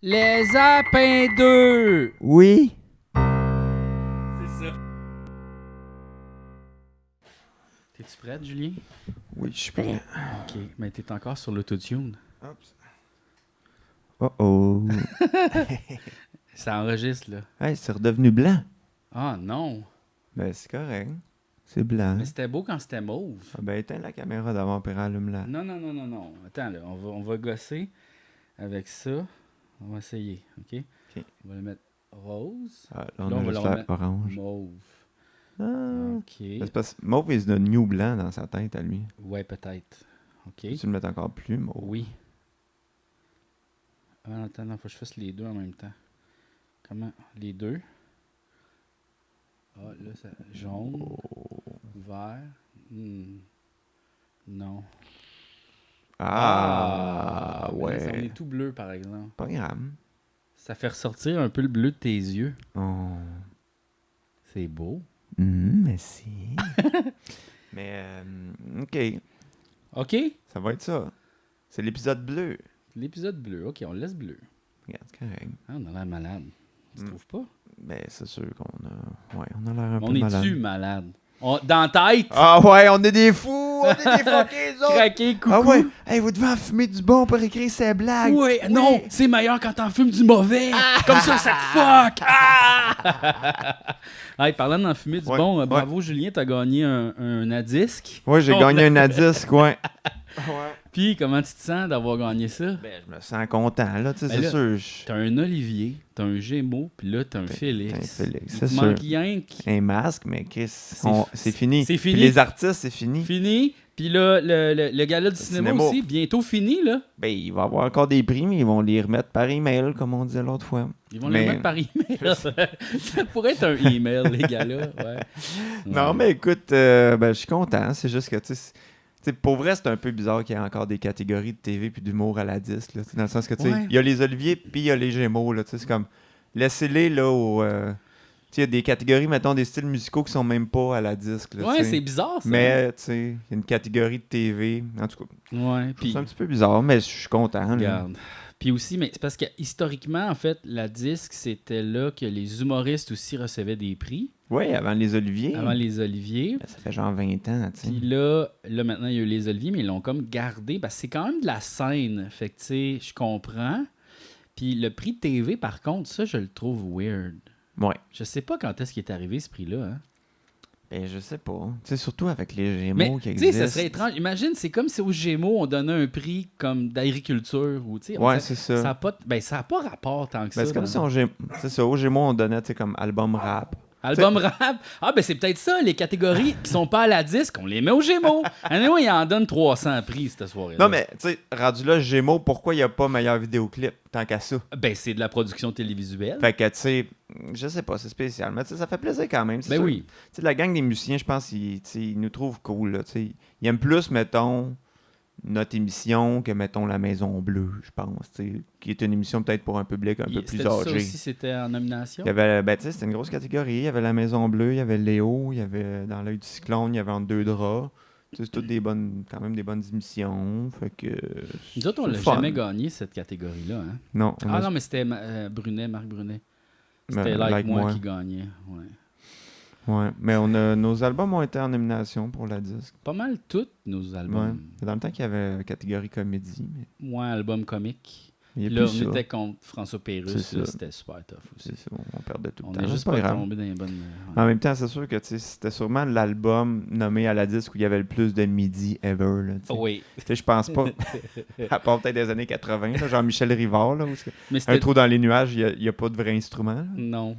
Les Apins 2! Oui. C'est ça. T'es-tu prête, Julien? Oui, je suis prêt. Ok, mais t'es encore sur l'autotune. Oups. Oh oh. Ça enregistre, là. Hey, c'est redevenu blanc. Ah non! Ben, c'est correct. C'est blanc. Mais c'était beau quand c'était mauve. Ah, ben, éteins la caméra d'avant, puis allume-la. Non. Attends, là, on va gosser avec ça. On va essayer, ok? Ok. On va le mettre rose. Ah, là, on Là, a on va juste le la remettre orange. mauve. Ah. Ok. C'est parce que Mauve is the new blanc dans sa tête à lui. Ouais, peut-être. Ok. Tu le mets encore plus mauve. Oui. Ah, attends, non, faut que je fasse les deux en même temps. Comment? Les deux. Ah, là, ça... jaune, Oh. vert. Non. Ah, mais là, on ouais. est tout bleu, par exemple. Pas grave. Ça fait ressortir un peu le bleu de tes yeux. Oh. C'est beau. Merci. Mais, OK. OK. Ça va être ça. C'est l'épisode bleu. L'épisode bleu. OK, on le laisse bleu. Regarde, c'est correct. Ah, on a l'air malade. Tu trouves pas? Ben, c'est sûr qu'on a... Ouais, on a l'air un On peu malade. est-tu malade? Dans la tête? Ah ouais, on est des fous! On est des fuckés, autres! Craqué, coucou. Ah ouais! Hey, vous devez en fumer du bon pour écrire ces blagues! Oui, non, c'est meilleur quand t'en fumes du mauvais. Comme ça te fuck. Hey, parlant d'en fumer du Ouais, bon, bravo Julien, t'as gagné un à-disque. Ouais, j'ai gagné un à-disque, ouais. Puis, comment tu te sens d'avoir gagné ça? Ben, je me sens content, là, tu sais, Ben c'est là, sûr. T'as un Olivier, t'as un Gémeaux, puis là, t'as un T'as Félix. un Félix, Il c'est te sûr. manque rien que... Un masque, mais Chris, C'est c'est fini. c'est fini. Puis les artistes, c'est fini. Fini. Puis là, le gala du cinéma cinéma. aussi, bientôt fini, là. Ben, il va y avoir encore des prix, mais ils vont les remettre par email, comme on disait l'autre fois. Ils vont Mais- les mettre par email. Ça pourrait être un email, les gars-là. Ouais. Non, Ouais. mais écoute, ben, je suis content. C'est juste que, tu sais, pour vrai, c'est un peu bizarre qu'il y ait encore des catégories de TV puis d'humour à la disque. Là, tu sais, dans le sens que, tu sais, Ouais. il y a les Oliviers puis il y a les Gémeaux. Là, tu sais, c'est comme, laissez-les là au... tu sais, il y a des catégories, mettons, des styles musicaux qui sont même pas à la disque. Là, Ouais, tu sais. c'est bizarre, ça. Mais, tu sais, il y a une catégorie de TV. En tout cas, Ouais, je trouve puis... ça un petit peu bizarre, mais je suis content. Là. Regarde. Puis aussi, mais c'est parce que historiquement, en fait, la disque, c'était là que les humoristes aussi recevaient des prix Oui, avant les Oliviers. avant les Oliviers. Ben, ça fait genre 20 ans, tu sais. Puis là, maintenant, il y a eu les Oliviers, mais ils l'ont comme gardé. Parce que c'est quand même de la scène. Fait que, tu sais, je comprends. Puis le prix TV, par contre, ça, je le trouve weird. Ouais. Je sais pas quand est-ce qu'il est arrivé, ce prix-là. Hein? Ben, je sais pas. Tu sais, surtout avec les Gémeaux Mais, qui tu sais, existent. ça serait étrange. Imagine, c'est comme si aux Gémeaux, on donnait un prix comme d'agriculture. Ou, tu sais, Ouais, c'est ça. Ça n'a pas, pas rapport tant que Ben, ça. c'est comme dans- si c'est ça, au Gémeaux, on donnait, tu sais, comme album rap. Album rap. Ah, ben c'est peut-être ça, les catégories qui sont pas à la disque, on les met aux Gémeaux. Anyway, il en donne 300 prix cette soirée-là. Non, mais, tu sais, rendu là, Gémeaux, pourquoi il n'y a pas meilleur vidéoclip, tant qu'à ça? Ben, c'est de la production télévisuelle. Fait que, tu sais, je sais pas, c'est spécial, mais tu sais, ça fait plaisir quand même. c'est Ben sûr. oui. Tu sais, la gang des musiciens, je pense, tu sais, ils nous trouvent cool, là, tu sais. Ils aiment plus, mettons, notre émission que, mettons, La Maison Bleue, je pense, tu sais, qui est une émission peut-être pour un public un peu plus C'était ça âgé. aussi, c'était en nomination. Il y avait, ben, tu sais, c'était une grosse catégorie. Il y avait La Maison Bleue, il y avait Léo, il y avait Dans l'œil du cyclone, il y avait Entre deux draps. Tu sais, c'est toutes des bonnes, quand même des bonnes émissions. Fait que. Nous autres, on c'est l'a fun. jamais gagné, cette catégorie-là. Hein? Non, on Ah a- non, mais c'était Brunet, Marc Brunet. C'était Like Like Moi Moi. qui gagnait. Ouais. Ouais, mais nos albums ont été en nomination pour la disque. Pas mal tous nos Ouais. albums. C'est dans le temps qu'il y avait catégorie comédie, mais Moi, album comique. il y a Là, plus on ça. était contre François Pérusse. C'est là, ça. C'était super tough aussi. C'est ça, on perdait tout On le n'est temps. juste C'est pas grave. tombé dans les bonnes... En même temps, c'est sûr que tu sais, c'était sûrement l'album nommé à la disque où il y avait le plus de midi ever. Là, tu sais. Oui. Tu sais, je pense pas, à part peut-être des années 80, là, Jean-Michel Rivard, là, où c'est- Mais un c'était... trou dans les nuages, il n'y a pas de vrai instrument. là. Non.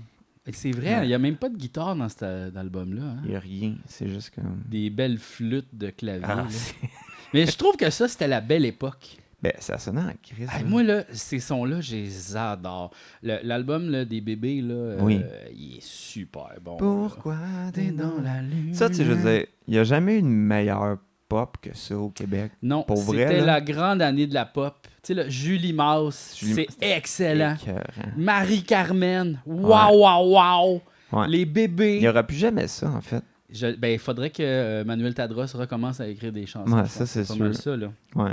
Et c'est vrai, il n'y a même pas de guitare dans cet album-là. Hein? Il n'y a rien, c'est juste comme... Des belles flûtes de clavier. Ah, là. Mais je trouve que ça, c'était la belle époque. ben, ça sonnait en crise. Hey, là. moi, là, ces sons-là, je les adore. L'album là, des bébés, là, Oui. il est super bon. Pourquoi T'es dans la lune. Ça, tu sais, je veux dire, il n'y a jamais une meilleure pop que ça au Québec. Non, pour vrai, c'était là. la grande année de la pop. Tu sais, là, Julie Maus, Julie- c'est excellent. Écœurant. Marie-Carmen, waouh, waouh, waouh. Ouais. Les bébés. Il n'y aura plus jamais ça, en fait. Ben, il faudrait que Manuel Tadros recommence à écrire des chansons. Ouais, je ça, pense. c'est pas mal sûr. ça, là. Ouais,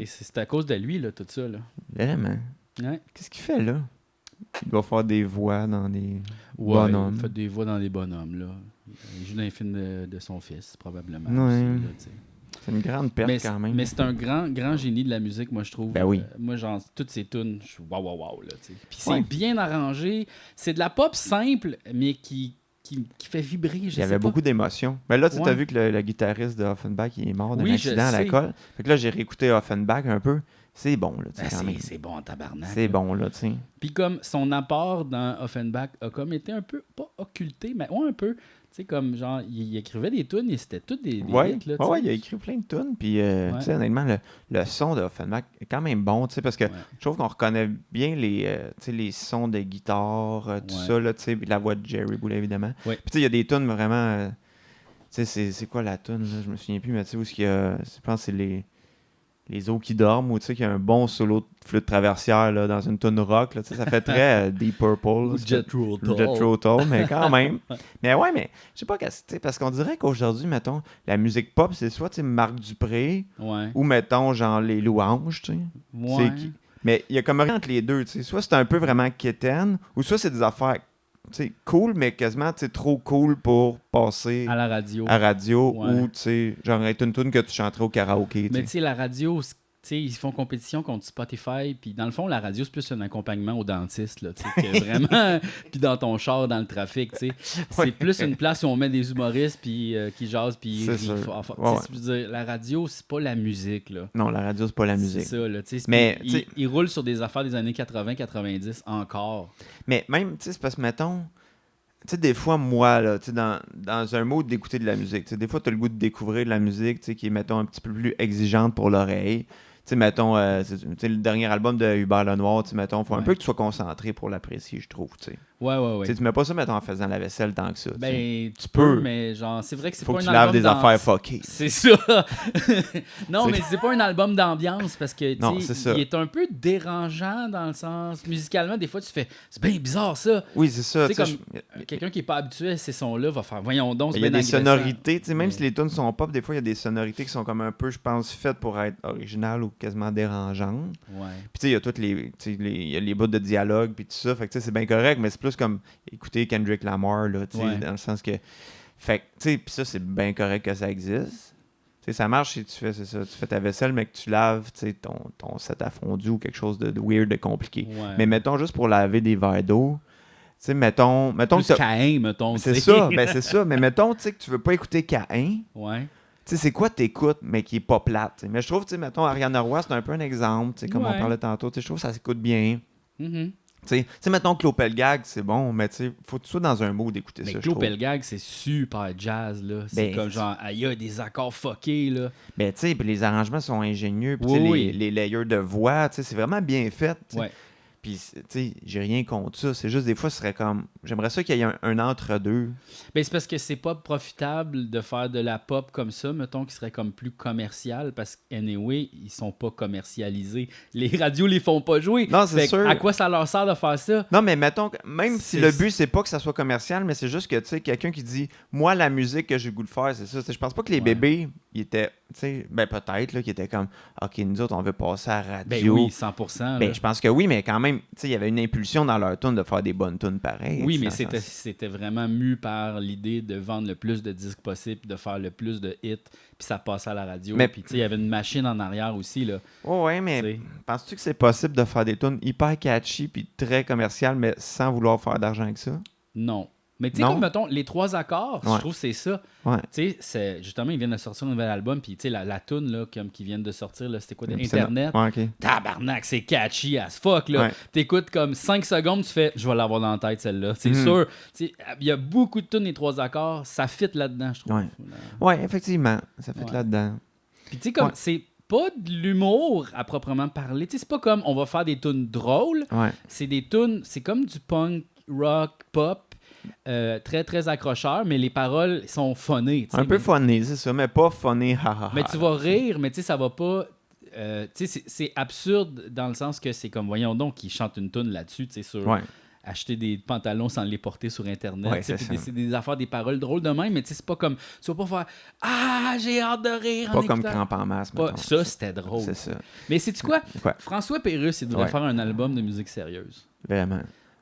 C'est à cause de lui, là, tout ça. Là. vraiment. Ouais. Qu'est-ce qu'il fait, là? Il doit faire des voix dans des bonhommes. Il fait des voix dans des bonhommes, là. Il joue dans les films de son fils, probablement. Ouais. Aussi, là, c'est une grande perte, quand même. Mais c'est un grand génie de la musique, moi, je trouve. Ben oui. Moi, genre, toutes ces tunes, je suis wow, là, tu sais. Puis c'est bien arrangé. C'est de la pop simple, mais qui fait vibrer, Il y avait beaucoup d'émotions. Mais là, tu as vu que le guitariste de Offenbach, il est mort d'un accident à la colle. Fait que là, j'ai réécouté Offenbach un peu. C'est bon, là, tu sais, quand même. C'est bon en tabarnak. C'est bon, là, tu sais. Puis comme son apport dans Offenbach a comme été un peu, pas occulté, mais un peu. Tu sais, comme genre, il écrivait des tunes et c'était toutes des hits, là. Ouais, il a écrit plein de tunes. Puis, tu sais, honnêtement, le son de Offenbach est quand même bon, tu sais, parce que je trouve qu'on reconnaît bien les sons de guitare, tout ça, là, tu sais, la voix de Jerry Boulet, évidemment. Ouais. Puis, tu sais, il y a des tunes vraiment. Tu sais, c'est quoi la tune, là? Je me souviens plus, mais tu sais, où est-ce qu'il y a. Je pense que c'est les eaux qui dorment, ou tu sais, qu'il y a un bon solo de flûte traversière là, dans une tune rock. Là, ça fait très Deep Purple. Jethro Tull, mais quand même. Mais ouais, mais je sais pas, parce qu'on dirait qu'aujourd'hui, mettons, la musique pop, c'est soit Marc Dupré, ou mettons, genre les Louanges, tu sais. Ouais. Mais il y a comme rien entre les deux, tu sais. Soit c'est un peu vraiment quétaine, ou soit c'est des affaires cool, mais quasiment trop cool pour passer à la radio, ou genre être une tune que tu chanterais au karaoké. Mais tu sais, la radio, ils font compétition contre Spotify, puis dans le fond, la radio, c'est plus un accompagnement au dentiste, là, que vraiment, puis dans ton char, dans le trafic, tu sais. C'est plus une place où on met des humoristes, puis qui jasent, puis ils rient fort. Je veux dire, la radio, c'est pas la musique, là. Non, la radio, c'est pas la musique. C'est ça, là, tu sais. Mais ils roulent sur des affaires des années 80-90 encore. Mais même, tu sais, c'est parce que, mettons, tu sais, des fois, moi, là, tu sais, dans un mode d'écouter de la musique, tu sais, des fois, tu as le goût de découvrir de la musique, tu sais, qui est, mettons, un petit peu plus exigeante pour l'oreille. Tu sais, mettons, le dernier album de Hubert Lenoir, tu sais, mettons, faut un peu que tu sois concentré pour l'apprécier, je trouve, tu sais. Ouais. Tu mets pas ça, mettons, en faisant la vaisselle tant que ça. Ben, tu peux, mais genre, c'est vrai que c'est pas un album. Faut que tu laves des affaires fuckées. C'est ça. Non, mais c'est pas un album d'ambiance parce que, tu sais, il est un peu dérangeant dans le sens. Musicalement, des fois, tu fais, c'est bien bizarre ça. Oui, c'est ça. Tu sais, comme quelqu'un qui est pas habitué à ces sons-là va faire, voyons donc, c'est il y a bien des sonorités, tu sais, même si les tunes sont pop, des fois, il y a des sonorités qui sont comme un peu, je pense, faites pour être originales ou quasiment dérangeantes. Ouais. Puis, tu sais, il y a toutes les bouts de dialogue, puis tout ça. Fait que, tu sais, c'est bien correct, mais c'est plus comme écouter Kendrick Lamar, là, tu sais, dans le sens que. Fait que, tu sais, puis ça, c'est bien correct que ça existe. Tu sais, ça marche si tu fais, c'est ça, tu fais ta vaisselle, mais que tu laves, tu sais, ton set à fondu ou quelque chose de weird, de compliqué. Ouais. Mais mettons, juste pour laver des verres d'eau, tu sais, mettons plus Caïn, mettons. C'est ça, ben c'est ça. Mais mettons, tu sais, que tu veux pas écouter Caïn. Ouais. Tu sais, c'est quoi t'écoutes, mais qui est pas plate. T'sais. Mais je trouve, tu sais, mettons, Ariana Roy, c'est un peu un exemple, tu sais, comme on parlait tantôt. Tu sais, je trouve que ça s'écoute bien. Mm-hmm. Tu sais, mettons, Claude Pelgag, c'est bon, mais tu sais, faut que tu sois dans un mood d'écouter ça, Claude Pelgag, c'est super jazz, là. C'est comme genre, il y a des accords fuckés, là. Ben, tu sais, les arrangements sont ingénieux, puis les layers de voix, tu sais, c'est vraiment bien fait. Ouais. Puis, tu sais, j'ai rien contre ça. C'est juste, des fois, ce serait comme... J'aimerais ça qu'il y ait un entre-deux. Ben, c'est parce que c'est pas profitable de faire de la pop comme ça, mettons, qui serait comme plus commercial, parce qu'anyway, ils sont pas commercialisés. Les radios les font pas jouer. Non, c'est sûr. À quoi ça leur sert de faire ça? Non, mais mettons, même si le but, c'est pas que ça soit commercial, mais c'est juste que, tu sais, quelqu'un qui dit « Moi, la musique que j'ai le goût de faire, c'est ça. » Je pense pas que les bébés, ils étaient... Tu sais, ben peut-être, là, qui étaient comme « OK, nous autres, on veut passer à la radio. » Ben oui, 100%. Ben, je pense que oui, mais quand même, tu sais, il y avait une impulsion dans leur tune de faire des bonnes tunes pareilles. Oui, mais c'était vraiment mu par l'idée de vendre le plus de disques possible, de faire le plus de hits, puis ça passait à la radio. Mais... Puis, tu sais, il y avait une machine en arrière aussi, là. Ouais, mais penses-tu que c'est possible de faire des tunes hyper catchy puis très commerciales, mais sans vouloir faire d'argent avec ça? Non. Mais tu sais, comme, mettons, les 3 accords, je trouve que c'est ça. Ouais. Tu sais, justement, ils viennent de sortir un nouvel album, puis tu sais, la toune, là, comme qu'ils viennent de sortir, là, c'était quoi, Internet? Ouais, OK. Tabarnak, c'est catchy as fuck, là. Ouais. T'écoutes comme 5 secondes, tu fais, je vais l'avoir dans la tête, celle-là. C'est sûr. Tu sais, il y a beaucoup de tunes, les 3 accords, ça fit là-dedans, je trouve. Ouais, effectivement, ça fit là-dedans. Puis tu sais, comme, c'est pas de l'humour à proprement parler. Tu sais, c'est pas comme, on va faire des tunes drôles. Ouais. C'est des tunes, c'est comme du punk, rock, pop, très, très accrocheur, mais les paroles sont phonées. Un peu phoné, c'est ça, mais pas phoné, haha. Mais tu vas rire, mais tu sais, ça va pas... tu sais, c'est absurde dans le sens que c'est comme, voyons donc, qu'ils chantent une toune là-dessus, tu sais, sur... Ouais. acheter des pantalons sans les porter sur Internet. Ouais, C'est des affaires, des paroles drôles de même, mais c'est pas comme... Tu vas pas faire « Ah, j'ai hâte de rire en Pas comme écoutant. Crampe en masse, Pas, mettons. ça, c'était drôle. C'est ça. Mais sais-tu quoi? Quoi? François Pérusse, il devrait Ouais. faire un album de musique sérieuse. Vraiment.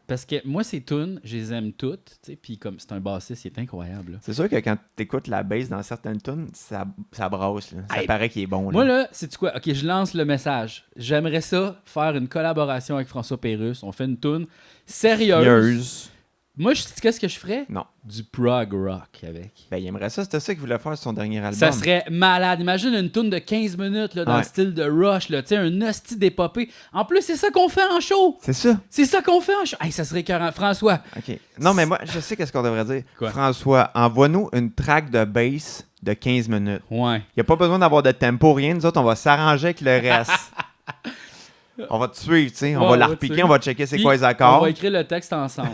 Parce que moi, ces tunes, je les aime toutes. Puis comme c'est un bassiste, il est incroyable. Là. C'est sûr que quand t'écoutes la bass dans certaines tunes, ça brasse. Là. Ça Hey, paraît qu'il est bon. Là. Moi, là, sais-tu quoi? OK, je lance le message. J'aimerais ça, faire une collaboration avec François Pérusse. On fait une tune sérieuse. Sérieuse. Moi, qu'est-ce que je ferais? Non. Du prog rock avec. Ben, il aimerait ça. C'était ça qu'il voulait faire sur son dernier album. Ça serait malade. Imagine une tune de 15 minutes là, dans Ouais. le style de Rush, là, un hostie d'épopée. En plus, c'est ça qu'on fait en show. C'est ça. C'est ça qu'on fait en show. Hey, ça serait écœurant. François, OK. Non, mais moi, je sais qu'est-ce qu'on devrait dire. Quoi? François, envoie-nous une track de bass de 15 minutes. ouais. Il n'y a pas besoin d'avoir de tempo, rien. Nous autres, on va s'arranger avec le reste. On va te suivre, tu sais. On Ouais, va la ouais, repiquer, tu sais. on va checker c'est Puis, quoi les accords. On va écrire le texte ensemble.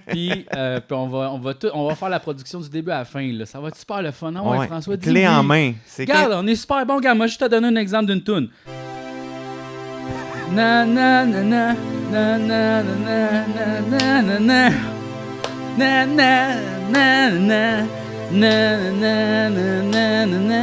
Puis on va faire la production du début à la fin. Là. Ça va être super le fun. Non, Ouais. François, dis Clé oui. en main. C'est Regarde, on est super bon. Regarde, moi, je te donne un exemple d'une toune. Na na na na na na na na na na na na na na na na na na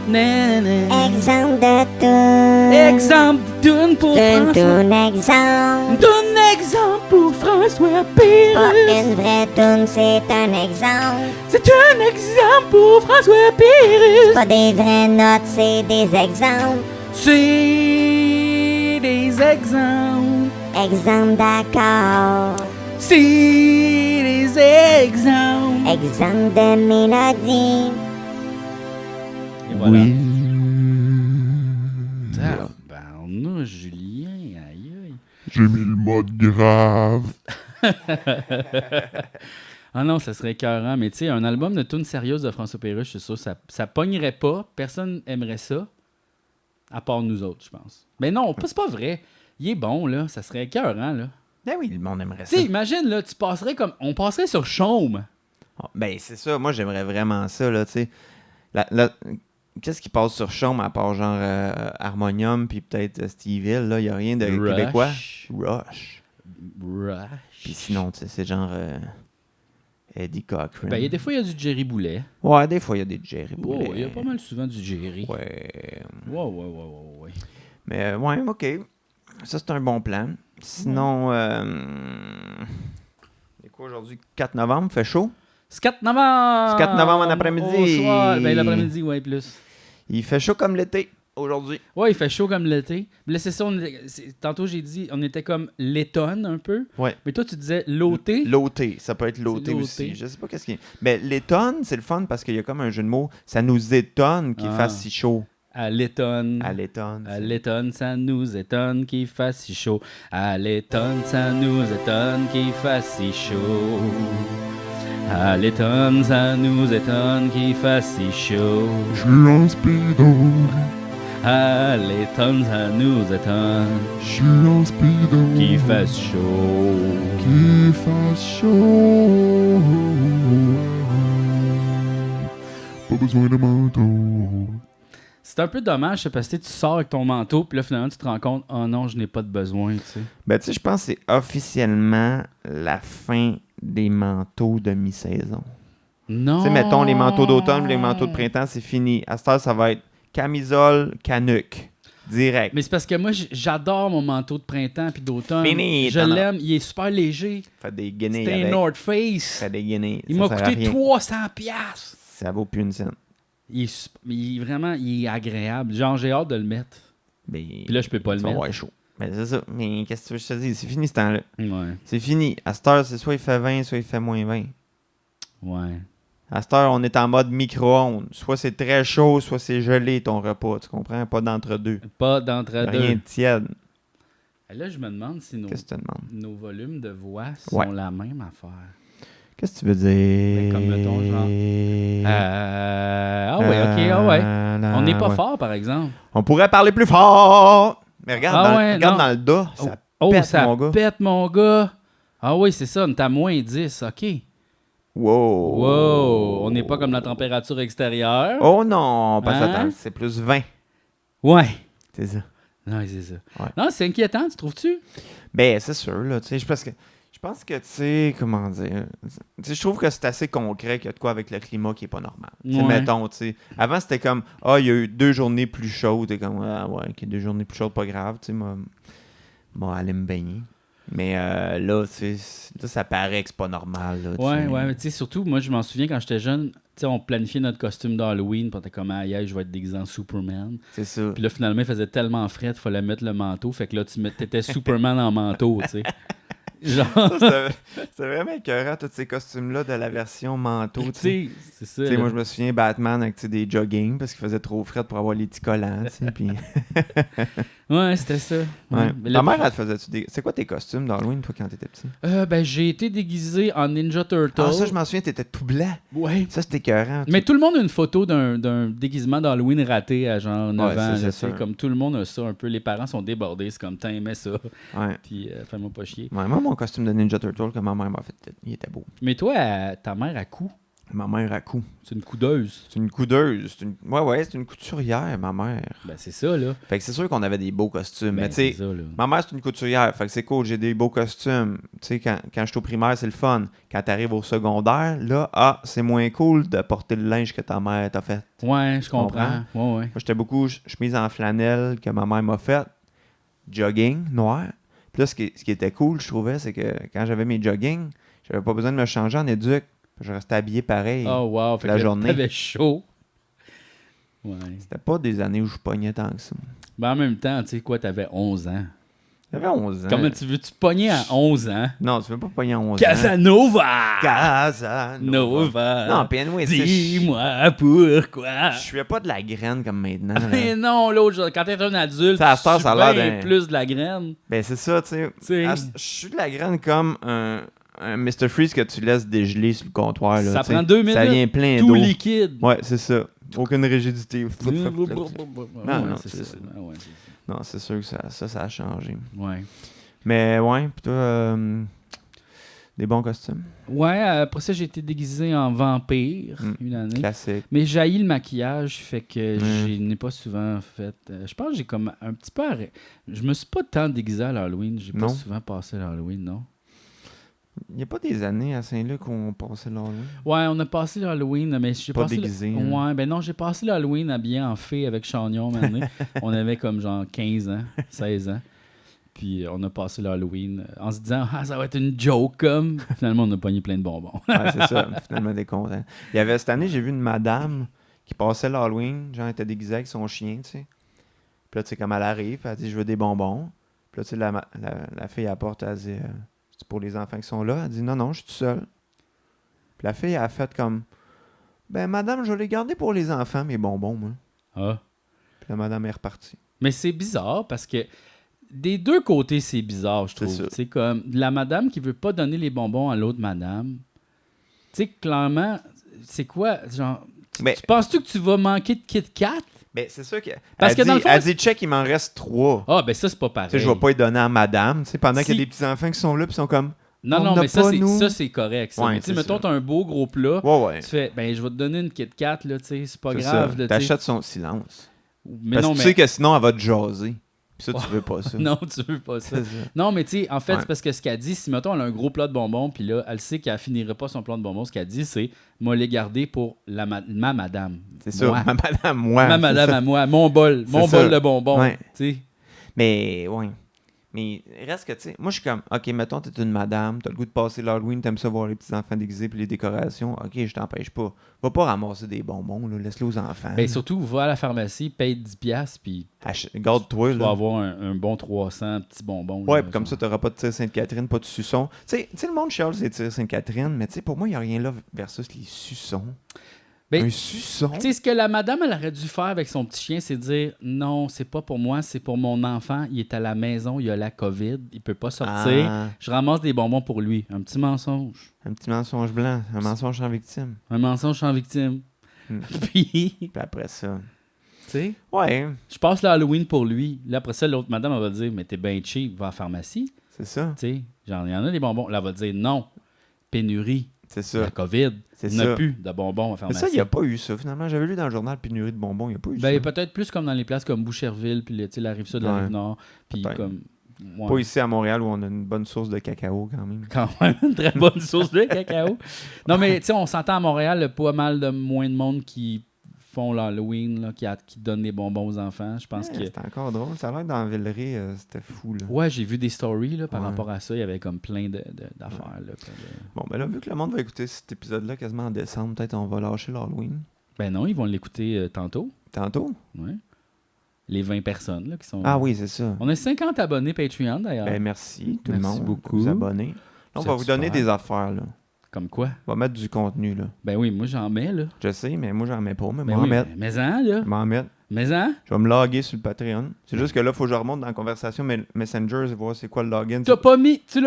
na na. Exemple de tout. Exemple de toune pour François. Tune exemple. Donne exemple pour François Pas Pérusse. une vraie tune, c'est un exemple. C'est un exemple pour François Pérusse. Pas des vraies notes, c'est des exemples. C'est des exemples. Exemple d'accord. C'est des exemples. Exemple de mélodie. Et voilà. Tabarnouche, Julien, aïe aïe. J'ai mis le mode grave. Ah non, ça serait écœurant, mais tu sais, un album de tunes sérieuses de François Pérusse, je suis sûr, ça pognerait pas. Personne aimerait ça, à part nous autres, je pense. Mais non, c'est pas vrai. Il est bon, là. Ça serait écœurant, là. Ben oui, le monde aimerait Tu ça. sais, imagine, là, tu passerais comme... On passerait sur Chaume. Ben, c'est ça. Moi, j'aimerais vraiment ça, là, tu sais. Qu'est-ce qui passe sur Chaume à part genre Harmonium puis peut-être Steve Hill, là? Il n'y a rien de Rush. québécois. Rush. Rush. Puis sinon, tu sais, c'est genre Eddie Cochran. Ben, des fois, il y a du Jerry Boulet. Ouais, des fois, il y a des Jerry Boulet. Oh, il y a pas mal souvent du Jerry. Ouais. Ouais. Mais, ouais, OK. Ça, c'est un bon plan. Sinon, c'est quoi aujourd'hui? 4 novembre, fait chaud? C'est 4 novembre! C'est 4 novembre en après-midi. Au soir. Ben, l'après-midi, ouais, plus. Il fait chaud comme l'été aujourd'hui. Ouais, il fait chaud comme l'été. Mais là, c'est ça, tantôt j'ai dit, on était comme l'étonne un peu. Ouais. Mais toi, tu disais l'auté. L'auté, ça peut être l'auté C'est aussi. l'auté. Je sais pas qu'est-ce qu'il y a. Mais l'étonne, c'est le fun parce qu'il y a comme un jeu de mots. Ça nous étonne qu'il Ah. fasse si chaud. À l'étonne. À l'étonne. À l'étonne, ça nous étonne qu'il fasse si chaud. À l'étonne, ça nous étonne qu'il fasse si chaud. À l'étonne, ça nous étonne qu'il fasse si chaud. Je suis en speedo. À l'étonne, ça nous étonne Je suis en speedo. qu'il fasse chaud. Qu'il fasse chaud. Pas besoin de manteau. C'est un peu dommage, ça, parce que tu sors avec ton manteau, puis là, finalement, tu te rends compte, oh non, je n'ai pas de besoin, tu sais. Ben, tu sais, je pense que c'est officiellement la fin des manteaux de mi-saison. Non! Tu sais, mettons, les manteaux d'automne, les manteaux de printemps, c'est fini. À cette heure, ça va être camisole, canuc. Direct. Mais c'est parce que moi, j'adore mon manteau de printemps puis d'automne. Fini, Je t'en as- l'aime, il est super léger. Fait des guinées C'est un avec. North Face. Fait des guinées. Il Ça m'a sert à coûté rien. 300 piastres. Ça vaut plus une scène. Il est agréable. Genre, j'ai hâte de le mettre. Ben, Puis là, je peux pas le ça va mettre. avoir chaud. Mais c'est ça. Mais qu'est-ce que tu veux que je te dise? C'est fini ce temps-là. Ouais. C'est fini. À cette heure, c'est soit il fait 20, soit il fait moins 20. Ouais. À cette heure, on est en mode micro-ondes. Soit c'est très chaud, soit c'est gelé ton repas. Tu comprends? Pas d'entre-deux. Pas d'entre-deux. Rien de tiède. Et là, je me demande si Qu'est-ce que tu te demandes? nos volumes de voix sont Ouais. la même affaire. Qu'est-ce que tu veux dire? Ben, comme mettons, genre, Ah ouais, ok, ah ouais. On n'est pas ouais. fort, par exemple. On pourrait parler plus fort! Mais regarde, Ah dans, ouais, regarde non. dans le dos, ça Oh, pète, ça mon gars. pète, mon gars. Ah oui, c'est ça, on est à moins 10, ok. Wow! Wow, on n'est pas comme la température extérieure. Oh non, pas Hein? ça, c'est plus 20. Ouais. C'est ça. Non, c'est ça. Ouais. Non, c'est inquiétant, tu trouves-tu? Ben, c'est sûr, là. Tu sais, parce que Je pense que, tu sais, comment dire... Tu sais, je trouve que c'est assez concret qu'il y a de quoi avec le climat qui est pas normal. Tu sais, Ouais. mettons, tu sais... Avant, c'était comme, il y a eu 2 journées plus chaudes. T'es comme, ok, 2 journées plus chaudes, pas grave, tu sais, moi, aller me baigner. Mais là, tu sais, là, ça paraît que c'est pas normal, là, tu sais. Ouais, mais tu sais, surtout, moi, je m'en souviens quand j'étais jeune, tu sais, on planifiait notre costume d'Halloween, puis on était comme, aïe, je vais être déguisé en Superman. C'est ça. Puis là, finalement, il faisait tellement frais, il fallait mettre le manteau, fait que là, t'étais Superman en manteau, tu sais. Genre, C'est vraiment écœurant, tous ces costumes-là de la version manteau, tu sais. tu sais, c'est ça. Tu sais, là. moi, je me souviens Batman avec tu sais, des jogging parce qu'il faisait trop frais pour avoir les petits collants, tu sais, puis... Ouais, c'était ça. Ouais. Mais Ta là, mère, elle te faisait-tu des... C'est quoi tes costumes d'Halloween, toi, quand t'étais petit? ben, j'ai été déguisé en Ninja Turtle. Ah, ça, je m'en souviens, t'étais tout blanc. Ouais. Ça, c'était écœurant. Mais tout le monde a une photo d'un déguisement d'Halloween raté à genre 9 Ouais, ans. c'est là, tu sais, sûr. comme tout le monde a ça un peu. Les parents sont débordés. C'est comme, t'en aimais ça. Ouais. Puis, fais-moi pas chier. Ouais, moi, mon costume de Ninja Turtle que ma mère m'a fait, il était beau. Mais toi, ta mère à coup, Ma mère à coup. c'est une coudeuse. C'est une coudeuse. Ouais, c'est une couturière, ma mère. Ben, c'est ça, là. Fait que c'est sûr qu'on avait des beaux costumes. Ben, mais tu sais, c'est ça, là. ma mère, c'est une couturière. Fait que c'est cool, j'ai des beaux costumes. Tu sais, quand j'étais au primaire, c'est le fun. Quand t'arrives au secondaire, là, c'est moins cool de porter le linge que ta mère t'a fait. Ouais, je comprends. Ouais. Moi, j'étais beaucoup chemise en flanelle que ma mère m'a fait. Jogging, noir. Puis là, ce qui était cool, je trouvais, c'est que quand j'avais mes jogging, j'avais pas besoin de me changer en éduc. Je restais habillé pareil. Oh, wow. Fait la que là, journée. t'avais chaud. Ouais. C'était pas des années où je pognais tant que ça. Ben, en même temps, tu sais quoi, t'avais 11 ans. J'avais 11 ans. Comment tu veux-tu pogner à 11 ans? Non, tu veux pas pogner à 11 ans. Casanova! Casanova. Nova! Non, puis anyway, tu sais, Dis-moi pourquoi! je suis pas de la graine comme maintenant. là. Mais non, l'autre, genre, quand t'es un adulte, Ça, à cette heure, tu ça a suis l'air bien d'un- plus de la graine. Ben, c'est ça, tu sais. sais. Je suis de la graine comme un Mr. Freeze que tu laisses dégeler sur le comptoir. Là, Ça tu sais. prend 2 minutes. Ça vient plein Tout d'eau. liquide. Ouais, c'est ça. Aucune rigidité. Non, non, c'est c'est ça. ça. Ah ouais, c'est ça. Non, c'est sûr que ça a changé. Ouais. Mais ouais, pis toi, des bons costumes. Ouais, après ça, j'ai été déguisé en vampire Mm. une année. Classique. Mais j'ai haï le maquillage, fait que Mm. je n'ai pas souvent fait. Je pense que j'ai comme un petit peu arrêté. Je me suis pas tant déguisé à l'Halloween. J'ai pas Non. souvent passé l'Halloween, non? Il n'y a pas des années à Saint-Luc où on passait l'Halloween? Ouais, on a passé l'Halloween, mais j'ai Pas passé. déguisé, hein. Ouais, ben non, j'ai passé l'Halloween habillé en fée avec Chagnon, maintenant. On avait comme genre 15 ans, 16 ans. Puis on a passé l'Halloween en se disant, ça va être une joke, comme. Finalement, on a pogné plein de bonbons. Ouais, c'est ça. Finalement, t'es content. Il y avait cette année, j'ai vu une madame qui passait l'Halloween, genre, elle était déguisée avec son chien, tu sais. Puis là, tu sais, comme elle arrive, elle dit, je veux des bonbons. Puis là, tu sais, la fille apporte, elle dit, c'est pour les enfants qui sont là. Elle dit, non, je suis tout seul. Puis la fille, elle a fait comme, ben, madame, je vais les garder pour les enfants, mes bonbons, moi. Ah. Puis la madame est repartie. Mais c'est bizarre parce que des deux côtés, c'est bizarre, je C'est trouve. ça. Tu sais, comme la madame qui veut pas donner les bonbons à l'autre madame. Tu sais, clairement, c'est quoi, genre. Mais- Tu penses-tu que tu vas manquer de Kit Kat? Ben, c'est ça que. Parce elle que dit, dans le fond, elle dit, check, il m'en reste 3. Ah, ben ça, c'est pas pareil. Tu sais, je vais pas les donner à madame, tu sais, pendant qu'il y a Si- des petits-enfants qui sont là, puis sont comme, Non, on non, n'a mais ça, pas, c'est, nous. ça, c'est correct. Ça. Ouais, Mais tu sais, c'est mettons, ça. t'as un beau gros plat. ouais. Tu fais, ben, je vais te donner une Kit Kat, là, tu sais, c'est pas C'est grave. ça. Là, tu sais. T'achètes son silence. Mais Parce non, que tu mais. sais que sinon, elle va te jaser. Puis ça, tu veux pas ça. Non, tu veux pas ça. C'est ça. Non, mais tu sais, en fait, Ouais. c'est parce que ce qu'elle dit, si, mettons, elle a un gros plat de bonbons, puis là, elle sait qu'elle finirait pas son plat de bonbons, ce qu'elle dit, c'est, moi, les garder pour ma madame. C'est ça. Moi. Ma madame, moi. Ma c'est madame ça. à moi, mon bol ça. de bonbons. Ouais. Tu sais. Mais, ouais. Mais reste que, tu sais, moi, je suis comme, OK, mettons, t'es une madame, t'as le goût de passer l'Halloween, t'aimes ça voir les petits-enfants déguisés puis les décorations. OK, je t'empêche pas. Va pas ramasser des bonbons, là. Laisse-les aux enfants. Ben, surtout, va à la pharmacie, paye 10$, puis Garde-toi, tu vas là. avoir un bon 300 petits bonbons. Ouais, là, puis comme genre. ça, t'auras pas de tir Sainte-Catherine, pas de suçon. Tu sais, le monde chiale, c'est tir Sainte-Catherine, mais tu sais, pour moi, il n'y a rien là versus les suçons. Ben, Un suçon? Tu sais, ce que la madame, elle aurait dû faire avec son petit chien, c'est dire non, c'est pas pour moi, c'est pour mon enfant. Il est à la maison, il a la COVID, il peut pas sortir. Ah, Je ramasse des bonbons pour lui. Un petit mensonge. un petit mensonge blanc, un mensonge en victime. Un mensonge sans victime. Hmm. Puis, Puis après ça. tu sais, Ouais, je passe l'Halloween pour lui. Là, après ça, l'autre madame, elle va dire mais t'es bien cheap, va à la pharmacie. c'est ça. Tu sais, genre, il y en a des bonbons. Là, elle va dire non, pénurie, C'est la ça. COVID. C'est Il n'y a ça. plus de bonbons à la Mais pharmacie. ça, il n'y a pas eu ça. Finalement, j'avais lu dans le journal pénurie de bonbons, il n'y a pas eu Ben, ça. peut-être plus comme dans les places comme Boucherville, puis tu sais, la Rive-Sud, la Ouais. Rive-Nord. Puis Peut-être. comme. Ouais. Pas ici à Montréal où on a une bonne source de cacao quand même. Quand même, une très bonne source de cacao. Non, mais tu sais, on s'entend à Montréal, pas mal de moins de monde qui font l'Halloween, là, qui donnent des bonbons aux enfants. Je pense que. C'était encore drôle. Ça a l'air que dans Villeray, c'était fou. Là. Ouais, j'ai vu des stories là, par Ouais. rapport à ça. Il y avait comme plein d'affaires. Là, Bon, ben là, vu que le monde va écouter cet épisode-là quasiment en décembre, peut-être on va lâcher l'Halloween. Ben non, ils vont l'écouter tantôt. Tantôt? Ouais. Les 20 personnes là, qui sont. Ah oui, c'est ça. On a 50 abonnés Patreon d'ailleurs. Ben merci tout le Merci monde. beaucoup. Vous abonner. Là, on C'est va vous donner super. des affaires, là. Comme quoi? On va mettre du contenu, là. Ben oui, moi j'en mets là. Je sais, mais moi, j'en mets pas. Mais Ben moi, oui, en mettre. mais-en là. Je vais en mettre. Mais-en. Je vais me loguer sur le Patreon. C'est juste que là, il faut que je remonte dans la conversation Messenger et voir c'est quoi le login. Tu l'as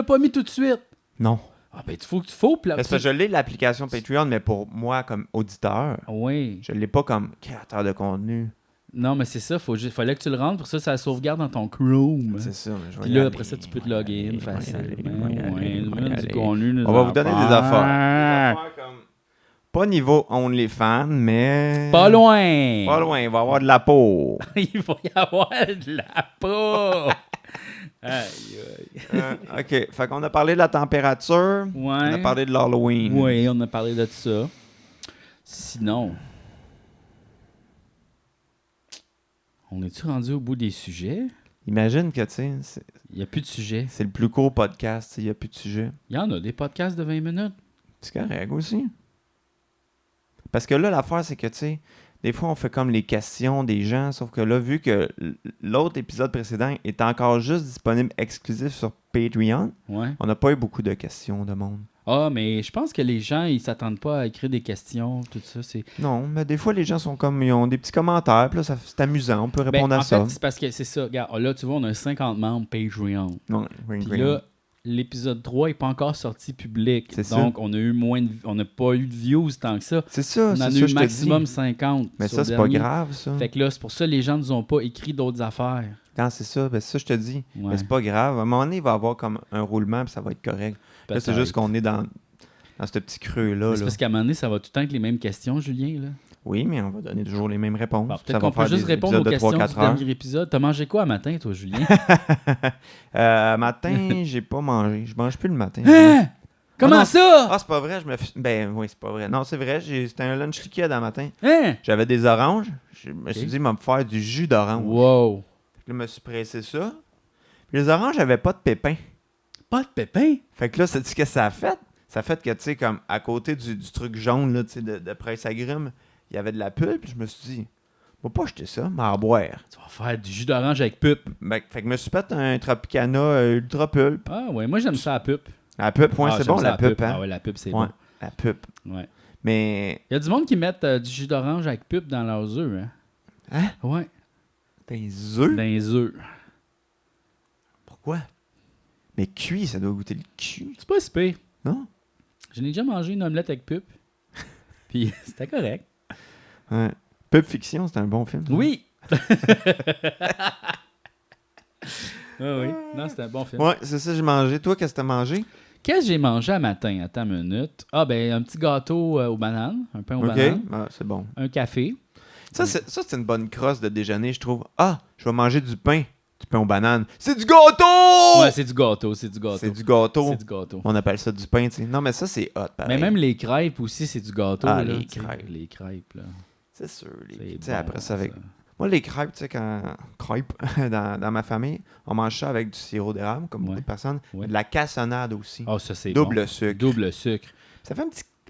pas mis tout de suite. Non. Ah ben il faut. Parce que je l'ai l'application Patreon, mais pour moi, comme auditeur, Oui. je l'ai pas comme créateur de contenu. Non, mais c'est ça. Fallait que tu le rentres. Pour ça, ça sauvegarde dans ton Chrome. C'est ça. Mais je vais Puis y là, aller. après ça, tu peux te loguer in facilement. On On va vous donner des affaires. Comme... Pas niveau OnlyFans, mais... Pas loin. Pas loin, il va y avoir de la peau. Il va y avoir de la peau. Aïe, aïe. OK, fait qu'on a parlé de la température, Ouais. on a parlé de l'Halloween. Oui, on a parlé de ça. Sinon, on est-tu rendu au bout des sujets? Imagine que, tu sais, Il n'y a plus de sujets. c'est le plus court podcast, il n'y a plus de sujet. Il y en a des podcasts de 20 minutes. C'est correct aussi. Parce que là, l'affaire, c'est que, tu sais, des fois, on fait comme les questions des gens, sauf que là, vu que l'autre épisode précédent est encore juste disponible exclusif sur Patreon, Ouais. on n'a pas eu beaucoup de questions de monde. Ah, mais je pense que les gens, ils s'attendent pas à écrire des questions, tout ça. C'est... Non, mais des fois, les gens sont comme, ils ont des petits commentaires, puis là, c'est amusant, on peut répondre Ben, à en ça. fait, c'est parce que c'est ça. Regarde, là, tu vois, on a 50 membres Patreon. Non, Puis là, l'épisode 3 n'est pas encore sorti public. C'est ça. Donc, on a eu on n'a pas eu de views tant que ça. c'est ça, On c'est en a ça, eu je te maximum dis. 50. Mais sur ça, le c'est pas dernier. grave, ça. Fait que là, c'est pour ça que les gens nous ont pas écrit d'autres affaires. Quand c'est ça, ben ça, je te dis. Ouais. Mais c'est pas grave. À un moment donné, il va y avoir comme un roulement, puis ça va être correct. Là, c'est Peut-être. juste qu'on est dans ce petit creux-là. Mais c'est là. parce qu'à un moment donné, ça va tout le temps avec les mêmes questions, Julien. Là. Oui, mais on va donner toujours les mêmes réponses. Bon, Ça peut-être va qu'on peut faire juste des répondre aux épisodes de questions 3-4 du dernier épisode. T'as mangé quoi à matin, toi, Julien? Matin, j'ai pas mangé. Je mange plus le matin. Hein? Comment non. ça? Ah, c'est pas vrai. Ben oui, c'est pas vrai. Non, c'est vrai. C'était un lunch liquide à matin. Hein? J'avais des oranges. Je me suis dit, il va me faire du jus d'orange. Wow. Puis là, je me suis pressé ça. Puis les oranges n'avaient pas de pépins. Pas de pépins? Fait que là, sais-tu ce que ça a fait? Ça a fait que, tu sais, comme à côté du truc jaune, là, tu sais, de presse agrumes, il y avait de la pulpe. Puis je me suis dit, on va pas acheter ça, mais à boire. Tu vas faire du jus d'orange avec pup. Ben, fait que je me suis fait un Tropicana ultra pulpe. Ah ouais, moi j'aime ça à pup. La pulpe, ouais, Ah, c'est j'aime bon, ça la à pulpe, hein? Ah ouais, la pup, c'est Ouais, la pulpe. bon. Ouais. Mais, Il y a du monde qui mettent du jus d'orange avec pup dans leurs œufs, hein? hein? Ouais, Des œufs? dans les œufs. Pourquoi? Mais cuit, ça doit goûter le cul, C'est pas si pire. non? Je n'ai déjà mangé une omelette avec pup. Puis c'était correct. Ouais. Pulp Fiction, c'est un bon film. ça. Oui! Oui. Non, c'était un bon film. Ouais, c'est ça, j'ai mangé. Toi, qu'est-ce que t'as mangé? Qu'est-ce que j'ai mangé à matin? Attends une minute. Ah, ben, un petit gâteau aux bananes. Un pain aux OK. bananes. Ah, c'est bon. Un café. Ça, c'est une bonne crosse de déjeuner, je trouve. Ah, je vais manger du pain. Du pain aux bananes. C'est du gâteau! Ouais, c'est du gâteau. C'est du gâteau. C'est du gâteau. C'est du gâteau. On appelle ça du pain, tu sais. Non, mais ça, c'est hot, pareil. Mais même les crêpes aussi, c'est du gâteau. Ah, là, les tu sais. crêpes. Les crêpes, là. C'est sûr. Tu C'est sais, bon, après ça, avec... ça. Moi, les crêpes, tu sais, dans ma famille, on mange ça avec du sirop d'érable, comme beaucoup Ouais. de personnes. Ouais. De la cassonade aussi. Ah, ça, c'est Double bon. sucre. Double sucre. Ça fait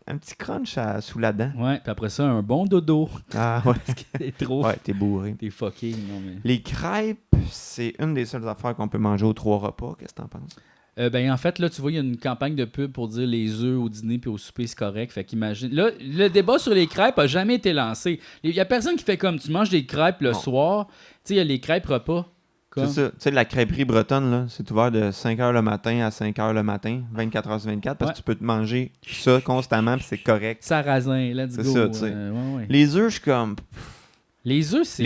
un petit crunch sous la dent. Ouais, puis après ça, un bon dodo. Ah, ouais. T'es trop... Ouais, t'es bourré. T'es fucké, non, mais... Les crêpes, c'est une des seules affaires qu'on peut manger aux 3 repas. Qu'est-ce que t'en penses? Ben, en fait, là, tu vois, il y a une campagne de pub pour dire les œufs au dîner puis au souper, c'est correct. Fait qu'imagine... Là, le débat sur les crêpes a jamais été lancé. Il y a personne qui fait comme, tu manges des crêpes le Non. soir. Tu sais, il y a les crêpes repas. Comme... C'est ça. Tu sais, la crêperie bretonne, là, c'est ouvert de 5h le matin à 5h le matin, 24h sur 24, parce Ouais. que tu peux te manger ça constamment, puis c'est correct. Sarrasin, let's C'est go. ça, tu sais. Ouais. Les œufs, je suis comme... Les œufs, c'est...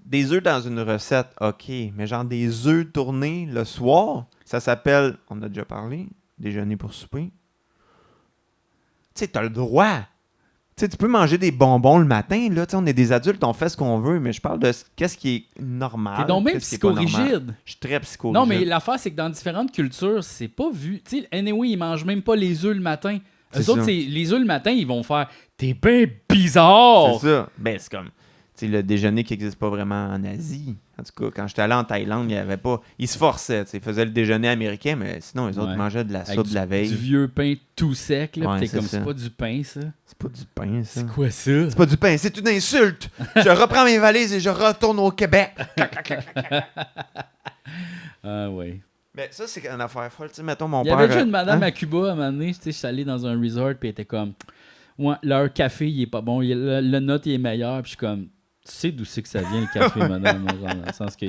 Des œufs dans une recette, OK. Mais genre des œufs tournés le soir, ça s'appelle, on a déjà parlé, déjeuner pour souper. Tu sais, t'as le droit. sais, tu peux manger des bonbons le matin, là, tu sais, on est des adultes, on fait ce qu'on veut, mais je parle de qu'est-ce qui est normal. T'es donc bien qu'est-ce qui est pas normal. psychorigide. Je suis très psychorigide. Non, mais l'affaire, c'est que dans différentes cultures, c'est pas vu. Tu sais, anyway, ils mangent même pas les œufs le matin. C'est Eux autres, ça. les œufs le matin, ils vont faire « T'es bien bizarre! » C'est ça. Ben, c'est comme, tu sais, le déjeuner qui n'existe pas vraiment en Asie. En tout cas, quand j'étais allé en Thaïlande, il y avait pas... Ils se forçaient, tu sais, ils faisaient le déjeuner américain, mais sinon, les autres Ouais. mangeaient de la Avec soupe de la veille. Du vieux pain tout sec, là. Ouais, Pis t'es c'est comme, ça. c'est pas du pain, ça. C'est pas du pain, ça. C'est quoi ça? C'est pas du pain, c'est une insulte! Je reprends mes valises et je retourne au Québec! Ah, ouais. Mais ça, c'est une affaire folle. Tu sais, mettons, mon Il y père... avait déjà une madame hein? à Cuba à un moment donné. Tu sais, je suis allé dans un resort, puis elle était comme, ouais, leur café, il est pas bon. Le note, il est meilleur. Puis je suis comme, tu sais d'où c'est que ça vient, le café, madame? Genre, dans le sens que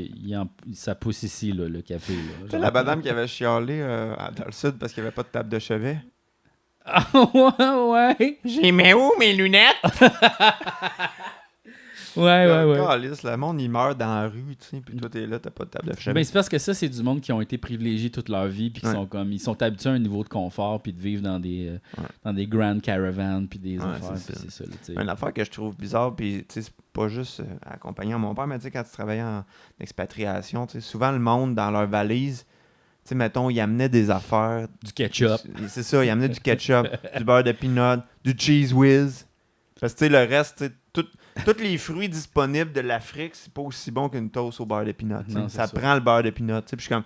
ça pousse ici, là, le café. Là, Tu sais, la madame qui avait chialé dans le sud parce qu'il n'y avait pas de table de chevet. Ah, ouais. J'ai mis où mes lunettes? Ouais. Calice, le monde, il meurt dans la rue, tu sais, puis toi, t'es là, t'as pas de table de chevet. Ben, c'est parce que ça, c'est du monde qui ont été privilégiés toute leur vie, puis qui sont comme, ils sont habitués à un niveau de confort, puis de vivre dans des grandes caravanes, puis des affaires, c'est puis ça. c'est ça. Là, tu sais. Une affaire que je trouve bizarre, puis tu sais, c'est pas juste accompagnant mon père, mais tu sais, quand tu travaillais en expatriation, tu sais, souvent le monde, dans leur valise, tu sais, mettons, ils amenaient des affaires. Du ketchup. C'est ça, ils amenaient du ketchup, du beurre de peanut, du cheese whiz. Parce que tu sais, le reste, tu sais, tous les fruits disponibles de l'Afrique, c'est pas aussi bon qu'une toast au beurre de peanut. Tu sais. Non, c'est Ça ça. prend le beurre de peanut. Tu sais. Puis je suis comme,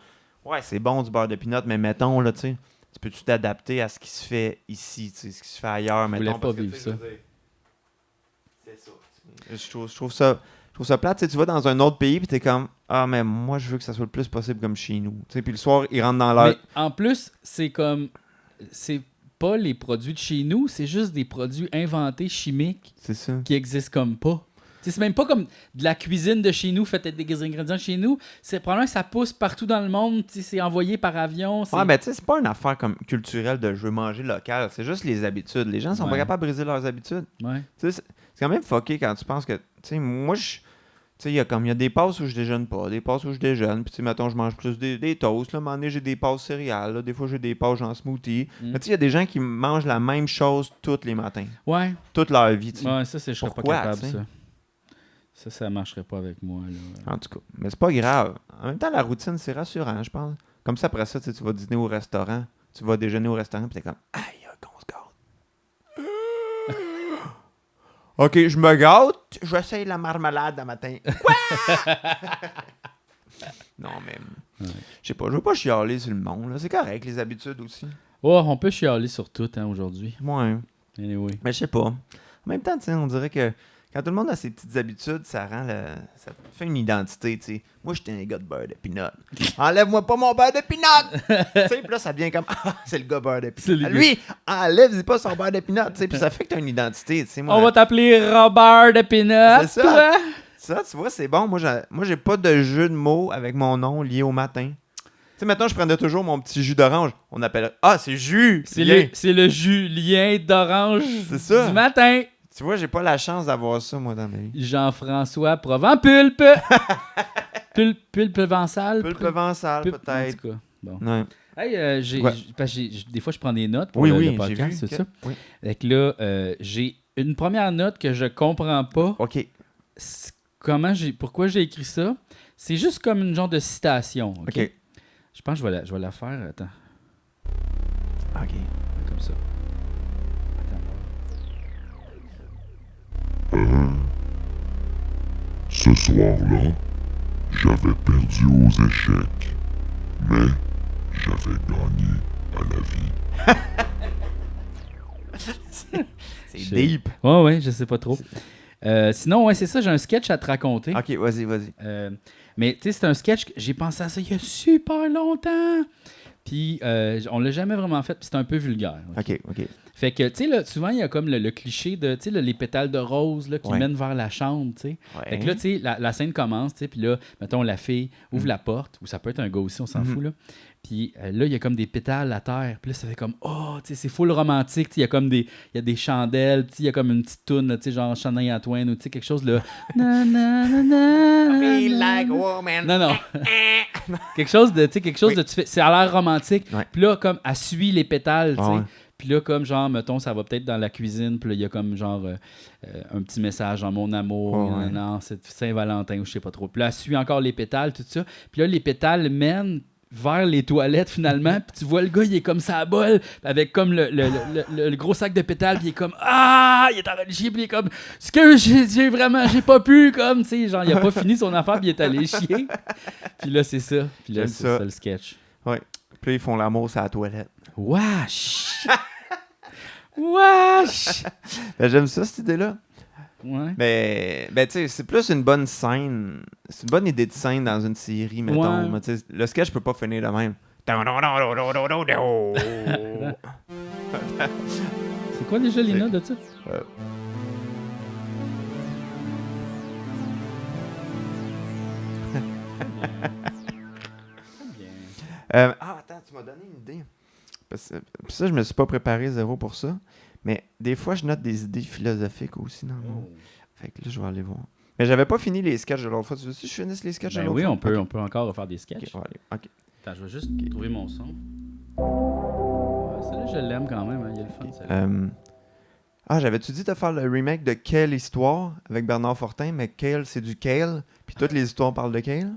ouais, c'est bon du beurre de peanut, mais mettons, là, tu sais, tu peux-tu t'adapter à ce qui se fait ici, tu sais, ce qui se fait ailleurs, Je mettons. voulais pas parce que, vivre tu sais, ça. je veux dire, c'est ça. Tu sais. Je trouve ça plate. Tu sais, tu vas dans un autre pays, puis t'es comme, ah, mais moi, je veux que ça soit le plus possible comme chez nous. Tu sais, puis le soir, ils rentrent dans leur... Mais en plus, c'est comme, c'est pas les produits de chez nous, c'est juste des produits inventés chimiques C'est ça. qui existent comme pas. Tu sais, c'est même pas comme de la cuisine de chez nous faite avec des ingrédients de chez nous. C'est probablement que ça pousse partout dans le monde. Tu sais, c'est envoyé par avion. c'est- Ouais, mais tu sais, c'est pas une affaire comme culturelle de je veux manger local. C'est juste les habitudes. Les gens sont pas Ouais. capables de briser leurs habitudes. Ouais. Tu sais, c'est quand même fucké quand tu penses que, tu sais, moi, tu sais, il y a des passes où je déjeune pas, des passes où je déjeune. Puis, tu sais, mettons, je mange plus des toasts. Là, à un moment donné, j'ai des passes céréales. Là, des fois, j'ai des passes en smoothie. Mais tu sais, il y a des gens qui mangent la même chose tous les matins. Ouais. Toute leur vie, tu sais. Ouais, ça, je serais pas Pourquoi, capable, tu sais? ça marcherait pas avec moi. Là. En tout cas. Mais c'est pas grave. En même temps, la routine, c'est rassurant, je pense. Comme ça, après ça, tu sais, tu vas dîner au restaurant. Tu vas déjeuner au restaurant. Puis t'es comme, aïe, qu'on se gâte. OK, je me gâte. J'essaye la marmelade le matin. Quoi? Non, mais... Je sais pas, je veux pas chialer sur le monde. Là. C'est correct, les habitudes aussi. Oh, on peut chialer sur tout hein, aujourd'hui. Ouais. Anyway. Mais je sais pas. En même temps, tu sais, on dirait que quand tout le monde a ses petites habitudes, ça rend ça fait une identité, tu sais. Moi, j'étais un gars de beurre de peanut. Enlève-moi pas mon beurre de peanut! Tu sais, puis là, ça devient comme, ah, c'est le gars beurre de C'est le peanut. gars. Lui, enlève pas son beurre de peanut, tu sais, puis ça fait que t'as une identité, tu sais. Moi, On va t'appeler Robert de Peanut, C'est ça. toi? ça, tu vois, c'est bon. Moi, j'ai pas de jeu de mots avec mon nom lié au matin. Tu sais, maintenant, je prenais toujours mon petit jus d'orange. On appelle, ah, c'est jus! C'est le Julien d'orange C'est ça. du matin. Tu vois, j'ai pas la chance d'avoir ça, moi, dans ma vie. Jean-François Provence-Pulpe. Pulpe Vençal. Pulpe Vençal, Pulpe- peut-être. En tout cas, bon. Ouais. Hey, Ouais. parce que des fois, je prends des notes pour Oui, le oui, j'ai podcast, vu. c'est que- ça. Oui. Fait que là, j'ai une première note que je comprends pas. OK. Pourquoi j'ai écrit ça. C'est juste comme une genre de citation. OK? OK. Je pense que je vais la faire. Attends, OK. comme ça. Ce soir-là, j'avais perdu aux échecs, mais j'avais gagné à la vie. C'est Je- deep. Ouais, je sais pas trop. Sinon, ouais, c'est ça, j'ai un sketch à te raconter. OK, vas-y. Mais tu sais, c'est un sketch que j'ai pensé à ça il y a super longtemps. Puis on l'a jamais vraiment fait, puis c'est un peu vulgaire. OK? OK. Fait que, tu sais, là, souvent, il y a comme le cliché de, tu sais, là, les pétales de rose là, qui Ouais. mènent vers la chambre, tu sais. Ouais. Fait que là, tu sais, la scène commence, tu sais, puis là, mettons, la fille ouvre la porte, ou ça peut être un gars aussi, on s'en fout, là. Puis là, il y a comme des pétales à terre, puis là, ça fait comme, oh, tu sais, c'est full romantique, tu sais, il y a des chandelles, tu sais, il y a comme une petite toune, là, tu sais, genre Shania Twain, ou tu sais, quelque chose, là. Na, na, na, na, Feel na, like a na. woman. Non. quelque chose de, tu sais, quelque chose Oui. de, ça a l'air romantique. Ouais. Puis là, comme, elle suit les pétales, tu sais. Ah ouais. Puis là, comme genre, mettons, ça va peut-être dans la cuisine, puis là, il y a comme genre un petit message dans mon amour, Ouais. non, c'est Saint-Valentin ou je sais pas trop. Puis là, elle suit encore les pétales, tout ça. Puis là, les pétales mènent vers les toilettes finalement, puis tu vois le gars, il est comme ça bol, avec comme le gros sac de pétales, puis il est comme il est en train de chier, puis il est comme ce que j'ai pas pu, comme, tu sais, genre, il a pas fini son affaire, puis il est allé chier. Puis là, c'est ça. Puis là, J'aime c'est ça. ça le sketch. Ouais. Puis là, ils font l'amour sur la toilette. Wesh! Wesh! Ben, j'aime ça, cette idée-là. Ouais. Mais, ben, tu sais, c'est plus une bonne scène. C'est une bonne idée de scène dans une série, mettons. Ouais. Mais tu sais, le sketch peut pas finir de même. C'est quoi déjà les notes de ça? Attends, tu m'as donné une idée. Parce que ça, je me suis pas préparé zéro pour ça. Mais des fois, je note des idées philosophiques aussi dans mon... Fait que là, je vais aller voir. Mais j'avais pas fini les sketchs de l'autre fois. Tu veux que je finisse les sketchs de Ben l'autre oui, fois? on peut encore refaire des sketchs. Ok, on va aller. Ok. Attends, je vais juste trouver mon son. Ouais, celle-là, je l'aime quand même. Hein. Il y a le fun, celle-là. J'avais-tu dit de faire le remake de Quelle histoire avec Bernard Fortin, mais Kale, c'est du Kale, puis toutes les histoires parlent de Kale?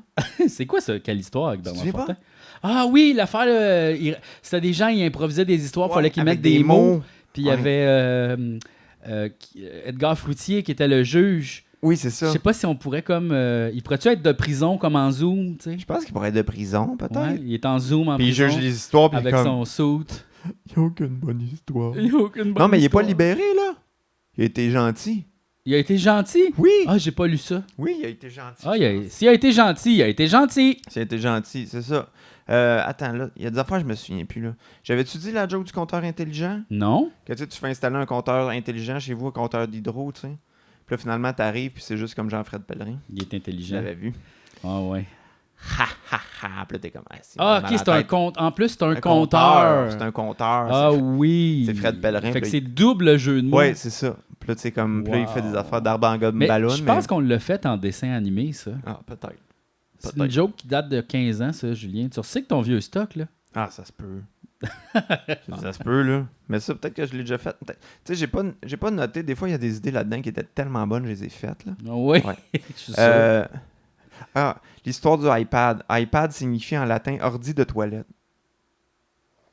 C'est quoi ça? Quelle histoire avec Bernard Tu te souviens Fortin? Ah oui, l'affaire, c'était des gens, ils improvisaient des histoires, il fallait qu'ils avec mettent des mots. Puis il y Ouais. avait Edgar Fruitier qui était le juge. Oui, c'est Je ça. sais pas si on pourrait comme... il pourrait-tu être de prison comme en Zoom, tu sais? Je pense qu'il pourrait être de prison, peut-être. Ouais, il est en Zoom en Puis il prison juge les histoires, puis avec comme... son suit. Il n'y a aucune bonne histoire. Il y a aucune bonne Non, mais il est pas histoire. libéré, là. Il a été gentil. Il a été gentil? Oui! Ah, j'ai pas lu ça. Oui, il a été gentil. Ah, s'il a été gentil, il a été gentil. S'il a été gentil, c'est ça. Attends, là, il y a des affaires, je me souviens plus, là. J'avais-tu dit la joke du compteur intelligent? Non? Que tu sais, tu fais installer un compteur intelligent chez vous, un compteur d'hydro, tu sais. Puis là, finalement, t'arrives, puis c'est juste comme Jean-Fred Pellerin. Il est Je intelligent. l'avais vu. Ah ouais. Ha, ha, ha. Puis là, t'es comme... c'est Ah, vraiment ok, c'est la un tête. compte. En plus, c'est un Un compteur. C'est un compteur. Ah oui. c'est Fred Pellerin, Fait que puis c'est double jeu de mots. Ouais, c'est ça. Puis là, tu sais, comme... Puis là, il fait des Wow. affaires d'arbre en gomme Mais ballon. je pense qu'on l'a fait en dessin animé, ça. Ah, peut-être. C'est Peut-être. une joke qui date de 15 ans, ça, Julien. Tu recycles ton vieux stock, là? Ah, ça se peut. Ça se peut, là. Mais ça, peut-être que je l'ai déjà fait. Tu sais, j'ai pas noté. Des fois, il y a des idées là-dedans qui étaient tellement bonnes, je les ai faites, là. Oui, Ouais. je suis sûr. L'histoire du iPad. iPad signifie en latin ordi de toilette.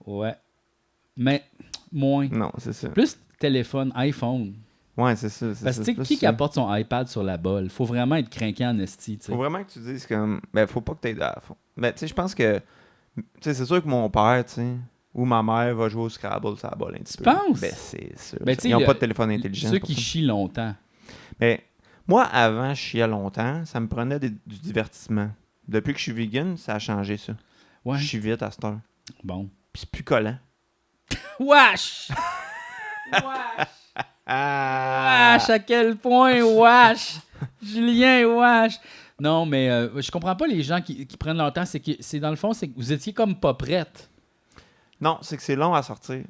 Ouais. Mais moins. Non, c'est ça. Plus téléphone, iPhone. Ouais, c'est ça. Parce que tu sais, plus qui ça. apporte son iPad sur la bolle? Faut vraiment être craqué en esti, tu sais. Faut vraiment que tu dises comme... Ben, faut pas que t'aies... Ben, tu sais, je pense que... Tu sais, c'est sûr que mon père, tu sais, ou ma mère va jouer au Scrabble, ça balle un petit peu. penses? Ben, c'est sûr. Ben, tu sais, Ils ont pas de téléphone intelligent. Ceux pour qui ça. chient longtemps. Mais moi, avant, je chiais longtemps. Ça me prenait du divertissement. Depuis que je suis vegan, ça a changé, ça. Ouais. Je suis vite à cette heure. Bon. Puis c'est plus collant. Wesh! Wesh! Wesh! À quel point? Wesh! Julien, wesh! Non, mais je comprends pas les gens qui prennent leur temps. C'est dans le fond, c'est que vous étiez comme pas prête. Non, c'est que c'est long à sortir.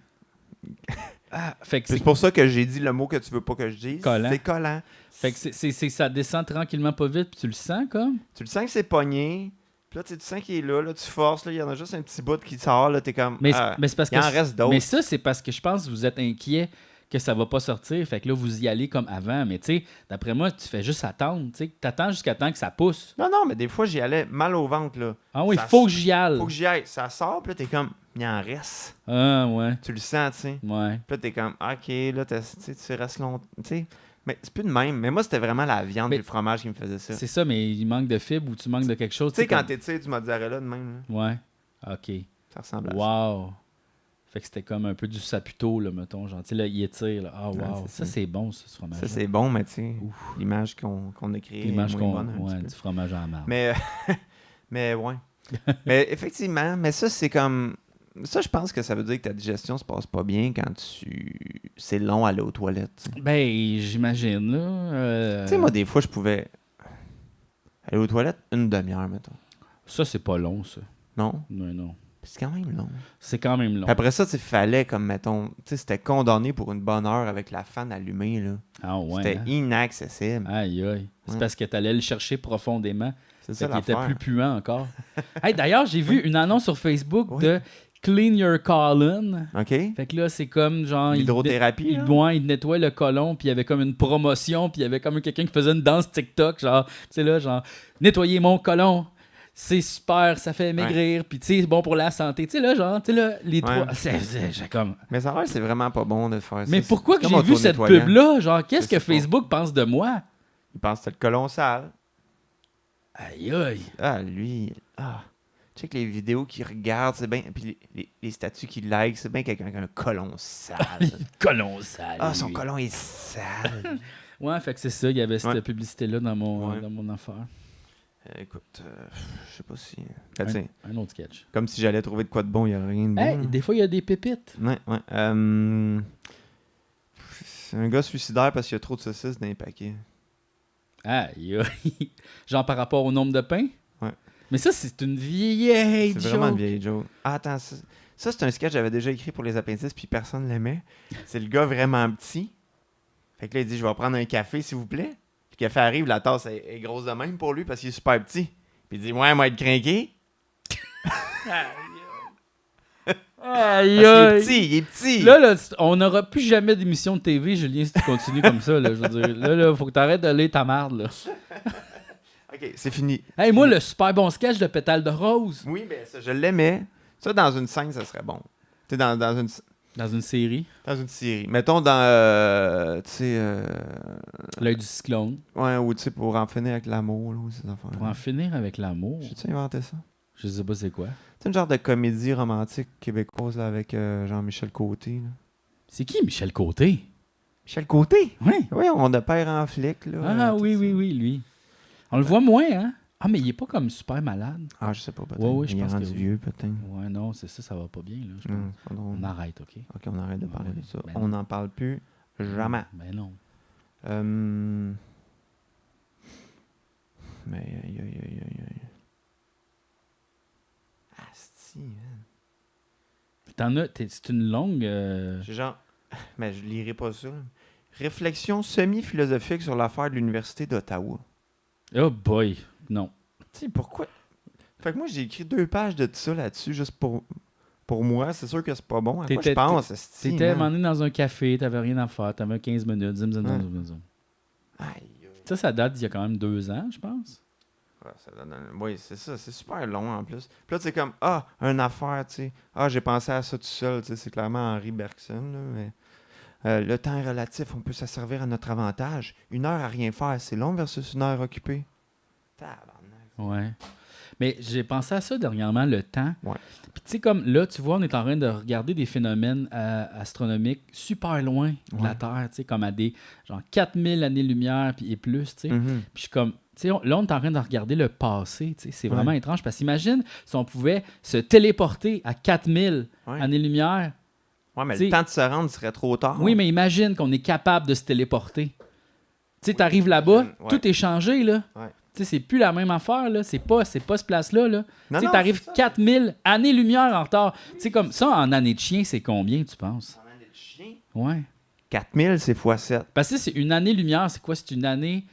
Fait que C'est c'est pour ça que j'ai dit le mot que tu veux pas que je dise. Collant. C'est collant. fait que ça descend tranquillement pas vite, puis tu le sens comme. Tu le sens que c'est pogné. Puis là, tu sens qu'il est là, tu forces, là, il y en a juste un petit bout qui sort, là, t'es comme... Mais, ah, mais c'est parce il en que. reste d'autres. Mais ça, c'est parce que je pense que vous êtes inquiet que ça va pas sortir. Fait que là, vous y allez comme avant. Mais tu sais, d'après moi, tu fais juste attendre. Tu sais, t'attends jusqu'à temps que ça pousse. Non, mais des fois, j'y allais mal au ventre, là. Ah oui, Ça faut que j'y aille. Faut que j'y aille. Ça sort, puis là, t'es comme... Il en reste. Ah ouais. Tu le sens, tu sais. Ouais. Puis là, t'es comme... OK, là, tu restes longtemps, tu sais. Mais c'est plus de même. Mais moi, c'était vraiment la viande Mais et le fromage qui me faisait ça. Tu C'est ça, mais il manque de fibres ou tu manques de quelque chose. sais, quand comme- t'es tu sais, du mozzarella de même, là, Ouais. OK. ça ressemble à ça. Wow. Fait que c'était comme un peu du saputo, là, mettons. Genre, tu sais, là, il étire, là. Ah, wow. Ouais, c'est ça, ça. c'est bon, ça, ce fromage. Ça, c'est bon, mais tu sais, l'image qu'on a créée l'image est qu'on. moins bonne, un Ouais, petit peu. du fromage en marbre. Mais ouais. Mais effectivement, mais ça, c'est comme... Ça, je pense que ça veut dire que ta digestion se passe pas bien quand c'est long à aller aux toilettes. Tu sais. Ben, j'imagine, là. Tu sais, moi, des fois, je pouvais aller aux toilettes une demi-heure, mettons. Ça, c'est pas long, ça. Non? Non, non. C'est quand même long. C'est quand même long. Après ça, tu sais, fallait, comme, mettons... Tu sais, c'était condamné pour une bonne heure avec la fan allumée, là. Ah, ouais. C'était hein? inaccessible. Aïe, aïe. C'est Ouais. parce que t'allais le chercher profondément. C'est Fait ça qu'il était l'affaire. plus puant encore. Hey, d'ailleurs, j'ai vu une annonce sur Facebook Oui. de Clean Your Colon. OK? Fait que là, c'est comme genre... L'hydrothérapie, Il, là? ouais, il nettoie le côlon, puis il y avait comme une promotion, puis il y avait comme quelqu'un qui faisait une danse TikTok, genre, tu sais là, genre, nettoyer mon côlon, c'est super, ça fait maigrir, puis tu sais, c'est bon pour la santé. Tu sais là, genre, tu sais là, les trois... J'ai comme... Mais ça va, c'est vraiment pas bon de faire ça. Mais pourquoi que comme j'ai vu cette auto-nettoyant. pub-là? Genre, qu'est-ce Je que sais pas. Facebook pense de moi? Il pense que t'as le colon sale. Aïe aïe. Ah, lui... Ah... Check les vidéos qu'il regarde, c'est bien... Puis les statuts qu'il like, c'est bien quelqu'un qui a un colon sale. Colon sale. Ah, son lui. colon est sale. Ouais, fait que c'est ça, il y avait cette Ouais. publicité-là dans mon, Ouais. dans mon affaire. Écoute, je sais pas si... Ben, tiens, Un autre sketch. comme si j'allais trouver de quoi de bon, il n'y a rien de bon. Hey, là. des fois, il y a des pépites. Ouais, ouais. C'est un gars suicidaire parce qu'il y a trop de saucisses dans les paquets. Aïe aïe. Genre par rapport au nombre de pains? Ouais. Mais ça, c'est une vieille C'est joke. vraiment une vieille joke. Ah, attends, ça c'est un sketch que j'avais déjà écrit pour les appendices, puis personne l'aimait. C'est le gars vraiment petit. Fait que là, il dit, je vais prendre un café, s'il vous plaît. Puis le café arrive, la tasse est grosse de même pour lui parce qu'il est super petit. Puis il dit, ouais, moi, être crinqué. Aïe Parce aïe. il est petit. Là, on n'aura plus jamais d'émission de TV, Julien, si tu continues comme ça. Là, je veux dire, là, faut que tu arrêtes de lire ta marde. Là. OK, c'est fini. Hey, moi, le super bon sketch de Pétale de Rose Oui, ben ça, je l'aimais. Ça, dans une scène, ça serait bon. Tu sais, dans dans une série, une série. Mettons dans, tu sais... L'œil du cyclone, Ouais, ou tu sais, pour en finir avec l'amour, là, ou ces affaires. pour en finir avec l'amour. J'ai-tu inventé ça? Je sais pas c'est quoi. C'est une genre de comédie romantique québécoise là, avec Jean-Michel Côté. Là. C'est qui Michel Côté? Michel Côté? Oui. Oui, on a père en flic. Là, Ah tout oui, ça. oui, oui, lui. On le voit moins, hein? Ah, mais il est pas comme super malade. Ah, je sais pas, peut-être. Ouais, ouais, je Il est pense rendu que oui. vieux, peut-être. Ouais, non, c'est ça, ça va pas bien, là. Je pense. C'est pas drôle. On arrête, OK? Ok, on arrête de parler Ouais, de ça. ben On non. n'en parle plus jamais. Ben non. Mais aïe, aïe, aïe, aïe, aïe. Asti, man. T'en as... C'est une longue... J'ai genre... Mais je lirai pas ça. Réflexion semi-philosophique sur l'affaire de l'Université d'Ottawa. Oh boy, non. Tu sais, pourquoi... Fait que moi, j'ai écrit 2 pages de ça là-dessus, juste pour moi. C'est sûr que c'est pas bon. À quoi je pense, asti, T'étais à un man? moment donné dans un café, t'avais rien à faire, t'avais 15 minutes, zim, zim, zim, zim, zim. Aïe, aïe. Ça date d'il y a quand même 2 ans, je pense. Ouais, ça donne oui, c'est ça. C'est super long, en plus. Puis là, c'est comme, une affaire, tu sais. Ah, j'ai pensé à ça tout seul, tu sais. C'est clairement Henri Bergson, là, mais... le temps est relatif, on peut s'en servir à notre avantage. 1 heure à rien faire, c'est long versus 1 heure occupée. Tabarnak. Ouais. Mais j'ai pensé à ça dernièrement, le temps. Ouais. Puis tu sais, comme là, tu vois, on est en train de regarder des phénomènes astronomiques super loin de la Ouais. Terre, tu sais, comme à des genre 4000 années-lumière puis et plus, tu sais. Mhm. Puis je suis comme, tu sais, là, on est en train de regarder le passé, tu sais. C'est Ouais. vraiment étrange parce qu'imagine si on pouvait se téléporter à 4000 Ouais. années-lumière. Ouais, mais T'sais- le temps de se rendre serait trop tard. Oui, mais imagine qu'on est capable de se téléporter. Tu sais, t'arrives là-bas, Ouais. tout est changé, là. Ouais. Tu sais, c'est plus la même affaire, là. C'est pas ce place-là, là. Non, Tu sais, non, t'arrives c'est ça. 4000 années-lumière en retard. Tu sais, comme ça, en année de chien, c'est combien, tu penses? 4000, Ouais. c'est x7. Parce que c'est une année-lumière, c'est quoi? C'est une année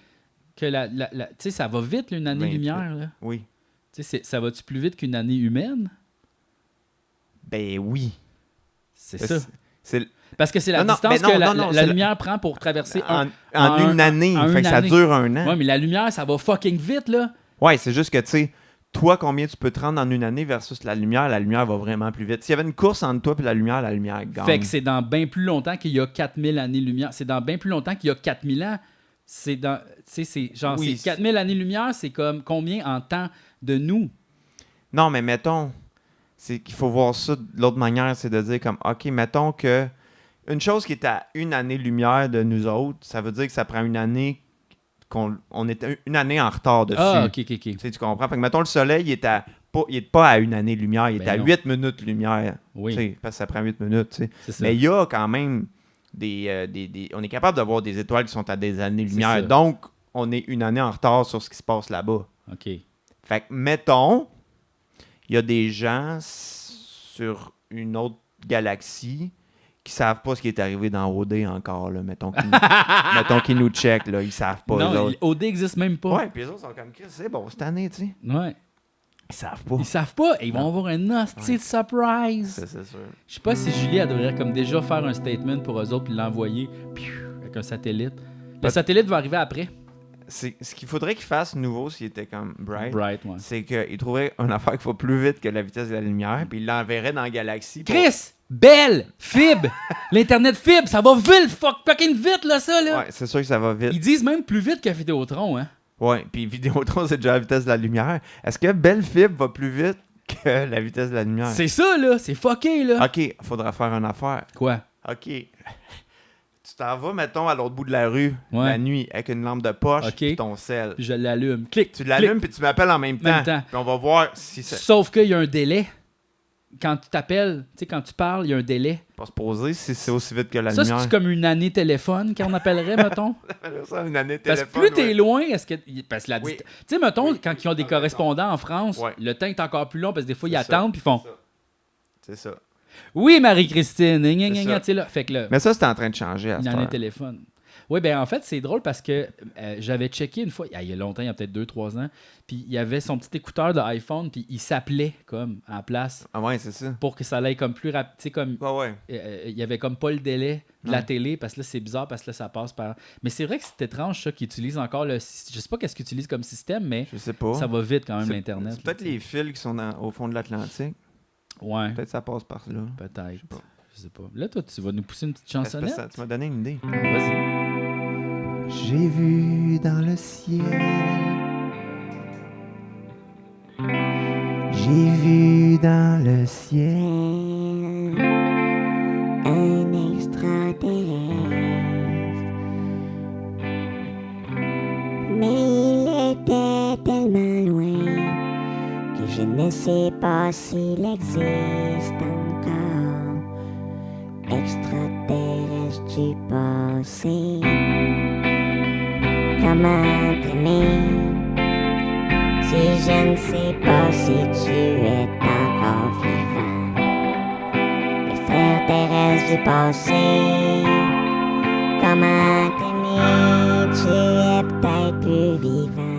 que tu sais, ça va vite, là, une année-lumière, là. Oui. Tu sais, ça va-tu plus vite qu'une année humaine? Ben oui. C'est ça. C'est Parce que c'est la Non, non, distance mais non, que la non, la c'est lumière prend pour traverser en en une année. en Fait une que ça année. dure 1 an. Ouais, mais la lumière, ça va fucking vite, là. Ouais, c'est juste que, tu sais, toi, combien tu peux te rendre en une année versus la lumière va vraiment plus vite. S'il y avait une course entre toi et la lumière gagne. Fait que c'est dans bien plus longtemps qu'il y a 4000 années-lumière. C'est dans bien plus longtemps qu'il y a 4000 ans. C'est dans... Tu sais, c'est genre... Oui, c'est 4000 années-lumière, c'est comme combien en temps de nous? Non, mais mettons, c'est qu'il faut voir ça de l'autre manière, c'est de dire comme, OK, mettons que une chose qui est à 1 année-lumière de nous autres, ça veut dire que ça prend 1 année qu'on est 1 année en retard dessus. Ah, OK. Tu sais, tu comprends? Fait que, mettons, le soleil, il est pas à 1 année-lumière, il est Ben à non. 8 minutes-lumière. Oui, Tu sais, parce que ça prend 8 minutes, tu sais. c'est ça. Mais il y a quand même on est capable d'avoir des étoiles qui sont à des C'est années-lumière. ça. Donc, on est 1 année en retard sur ce qui se passe là-bas. OK. Fait que, mettons, il y a des gens sur une autre galaxie qui savent pas ce qui est arrivé dans OD encore, là. Mettons qu'ils nous checkent, là. Ils savent pas, eux Non, autres. OD n'existe même pas. Ouais, puis les autres sont comme, Chris, c'est bon cette année, tu sais. Ouais. Ils savent pas. Ils savent pas. Et ils vont avoir un hostie de surprise. C'est sûr. Je sais pas si Julie, elle devrait comme déjà faire un statement pour eux autres puis l'envoyer avec un satellite. Le satellite va arriver après. Ce qu'il faudrait qu'il fasse nouveau s'il était comme Bright, Ouais. c'est qu'il trouverait une affaire qui va plus vite que la vitesse de la lumière, puis il l'enverrait dans la galaxie. Chris! Belle! Fibre! L'Internet fibre! Ça va vite! Fucking vite, là, ça, là! Ouais, c'est sûr que ça va vite. Ils disent même plus vite que Vidéotron, hein? Ouais, puis Vidéotron, c'est déjà la vitesse de la lumière. Est-ce que Belle Fibre va plus vite que la vitesse de la lumière? C'est ça, là! C'est fucké, là! OK, faudra faire une affaire. Quoi? OK. Tu t'en vas, mettons, à l'autre bout de la rue, la nuit, avec une lampe de poche et ton sel. Puis je l'allume. Clic! Tu l'allumes, puis tu m'appelles en même temps. Puis on va voir si ça... Sauf qu'il y a un délai. Quand tu t'appelles, tu sais, quand tu parles, il y a un délai. Pas se poser si c'est aussi vite que la Ça, lumière. c'est comme une année téléphone qu'on appellerait, mettons. Ça, une année Parce que téléphone, plus t'es loin, est-ce que. Parce que tu sais, mettons, quand ils ont des correspondants en France, le temps est encore plus long parce que des fois, ils attendent puis ils font. C'est ça. Oui, Marie-Christine. Tu sais, là. Fait que là. Mais ça, c'était en train de changer à Une cette année heure. téléphone. Oui, ben en fait, c'est drôle parce que j'avais checké une fois, il y a longtemps, il y a peut-être 2-3 ans, puis il y avait son petit écouteur de iPhone, puis il s'appelait comme à la place Ah ouais, c'est ça. pour que ça aille comme plus rapide. Tu sais, comme. Ouais. Il y avait comme pas le délai de la télé, parce que là, c'est bizarre, parce que là, ça passe par. Mais c'est vrai que c'est étrange, ça, qu'ils utilisent encore le. Je sais pas qu'est-ce qu'ils utilisent comme système, mais Je sais pas. ça va vite quand même, l'Internet. C'est peut-être les fils qui sont au fond de l'Atlantique. Ouais. Peut-être ça passe par là. Peut-être. Je sais pas. Là, toi, tu vas nous pousser une petite Parce que chansonnette? tu m'as donné une idée. Vas-y. J'ai vu dans le ciel. J'ai vu dans le ciel. Un extraterrestre. Mais il était tellement loin que je ne sais pas s'il existe encore. Extraterrestre du passé. Comment t'aimer si je ne sais pas si tu es encore vivant? Extraterrestre du passé, comment t'aimer, tu es peut-être plus vivant.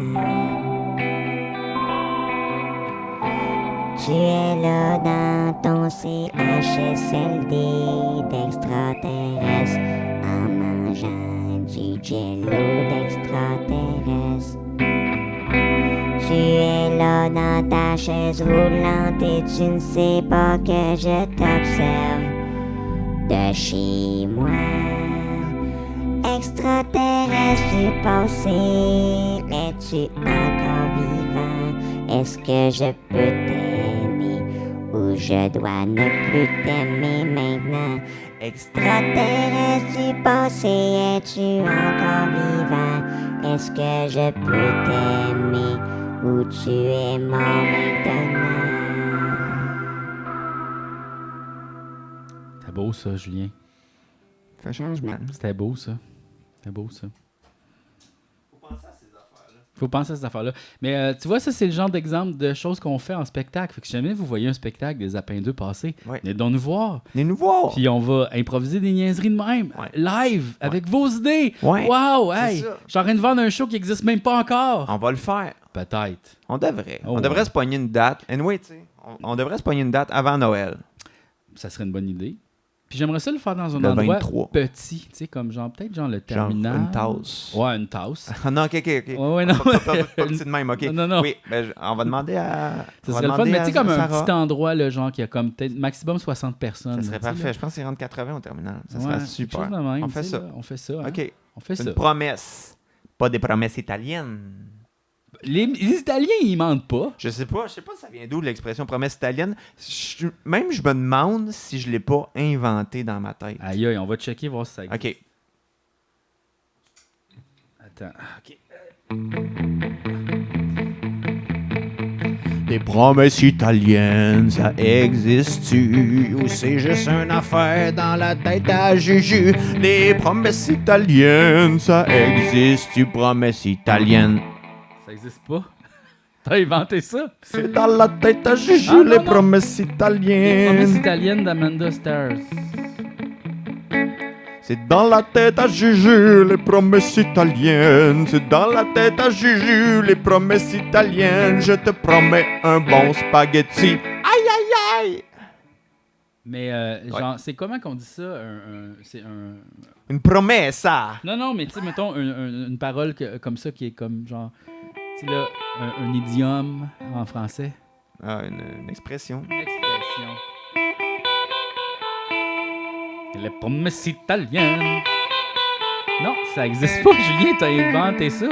Tu es là dans ton CHSLD d'extraterrestre en mangeant du jello d'extraterrestre. Tu es là dans ta chaise roulante et tu ne sais pas que je t'observe de chez moi. Extraterrestre du passé, es-tu encore vivant? Est-ce que je peux t'aimer ou je dois ne plus t'aimer maintenant? Extraterrestre du passé, es-tu encore vivant? Est-ce que je peux t'aimer ou tu es mort maintenant? C'était beau, ça, Julien. Fais changement. C'était beau, ça. C'était beau, ça. Faut penser à ces affaires-là. Mais tu vois, ça, c'est le genre d'exemple de choses qu'on fait en spectacle. Fait que si jamais vous voyez un spectacle des Apins 2 passer, venez donc nous voir. Venez nous voir. Puis on va improviser des niaiseries de même. Live, avec vos idées. Ouais. Wow, hey, ça. je suis en train de vendre un show qui n'existe même pas encore. On va le faire. Peut-être. On devrait. Oh, on devrait se pogner une date. Anyway, tu sais, on devrait se pogner une date avant Noël. Ça serait une bonne idée. Puis j'aimerais ça le faire dans un Le endroit 23. petit, tu sais, comme genre, peut-être genre le Genre terminal. une tasse. Ouais, une tasse. Ah non, ok. Ouais, non. Pas petit de même, ok. Non. Oui, ben, on va demander à. Ça on va serait le fun, demander mais tu sais, comme un Sarah. petit endroit, là, genre, qui a comme peut-être maximum 60 personnes. Ça serait là, tu sais, parfait. là. Je pense que c'est rentre 80 au terminal. Ça Ouais, serait quelque super. chose de même, On tu fait sais, ça. là. On fait ça. Hein. Ok. On fait ça. Une promesse. Pas des promesses italiennes. Les Italiens, ils mentent pas. Je sais pas ça vient d'où l'expression promesse italienne. Même je me demande si je l'ai pas inventé dans ma tête. Aïe, aïe, on va checker, voir si ça existe. Ok. Attends. Ok. Des promesses italiennes, ça existe-tu? Ou c'est juste une affaire dans la tête à Juju? Des promesses italiennes, ça existe-tu? Promesses italiennes. Ça existe pas? T'as inventé ça? C'est dans la tête à Juju, Ah, non, les non. promesses Les italiennes. promesses italiennes d'Amanda Stars. C'est dans la tête à Juju, les promesses italiennes. C'est dans la tête à Juju, les promesses italiennes. Je te promets un bon spaghetti. Aïe, aïe, aïe! Mais, genre, c'est comment qu'on dit ça? C'est un... Une promesse, ça! Non, mais tu sais, mettons une parole comme ça qui est comme, genre, tu sais, là, un idiome en français. Ah, une expression. Une expression. Les promesses italiennes. Non, ça existe pas, Julien, t'as inventé ça.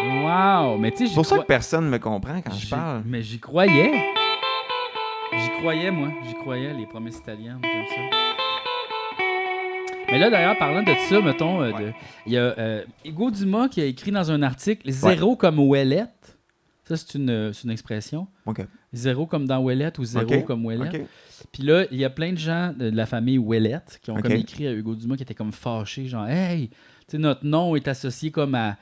Wow! Mais tu sais, C'est pour ça que personne me comprend quand je parle. Mais j'y croyais. J'y croyais, moi. J'y croyais, les promesses italiennes, comme ça. Mais là, d'ailleurs, parlant de ça, mettons, il y a Hugo Dumas qui a écrit dans un article « Zéro comme Ouellette ». Ça, c'est une expression. OK. Zéro comme dans Ouellette ou zéro comme Ouellette. OK. Puis là, il y a plein de gens de la famille Ouellette qui ont OK. comme écrit à Hugo Dumas qui étaient comme fâchés, genre « Hey, tu sais, notre nom est associé comme à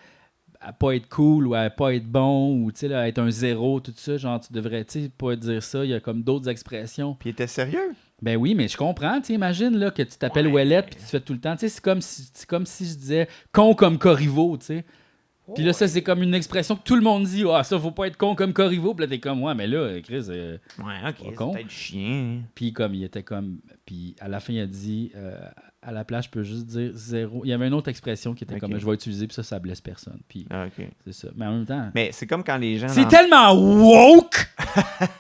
pas être cool ou à pas être bon ou tu sais, à être un zéro, tout ça. Genre, tu devrais, tu sais, pas dire ça. Il y a comme d'autres expressions. » Puis il était sérieux? Ben oui, mais je comprends. Tu sais, imagine là, que tu t'appelles Ouellette puis tu fais tout le temps. Tu sais, c'est comme si je disais con comme Corriveau, tu sais. Puis là, ça, c'est comme une expression que tout le monde dit. Ah, ça, faut pas être con comme Corriveau. Puis là, t'es comme, ouais, mais là, Chris. Ouais, OK, c'est con. peut-être chien. Puis comme il était comme. Puis à la fin, il a dit à la place, je peux juste dire zéro. Il y avait une autre expression qui était Ok. comme je vais utiliser, puis ça blesse personne. Puis Ah, OK. c'est ça. Mais en même temps. Mais c'est comme quand les gens... C'est tellement woke!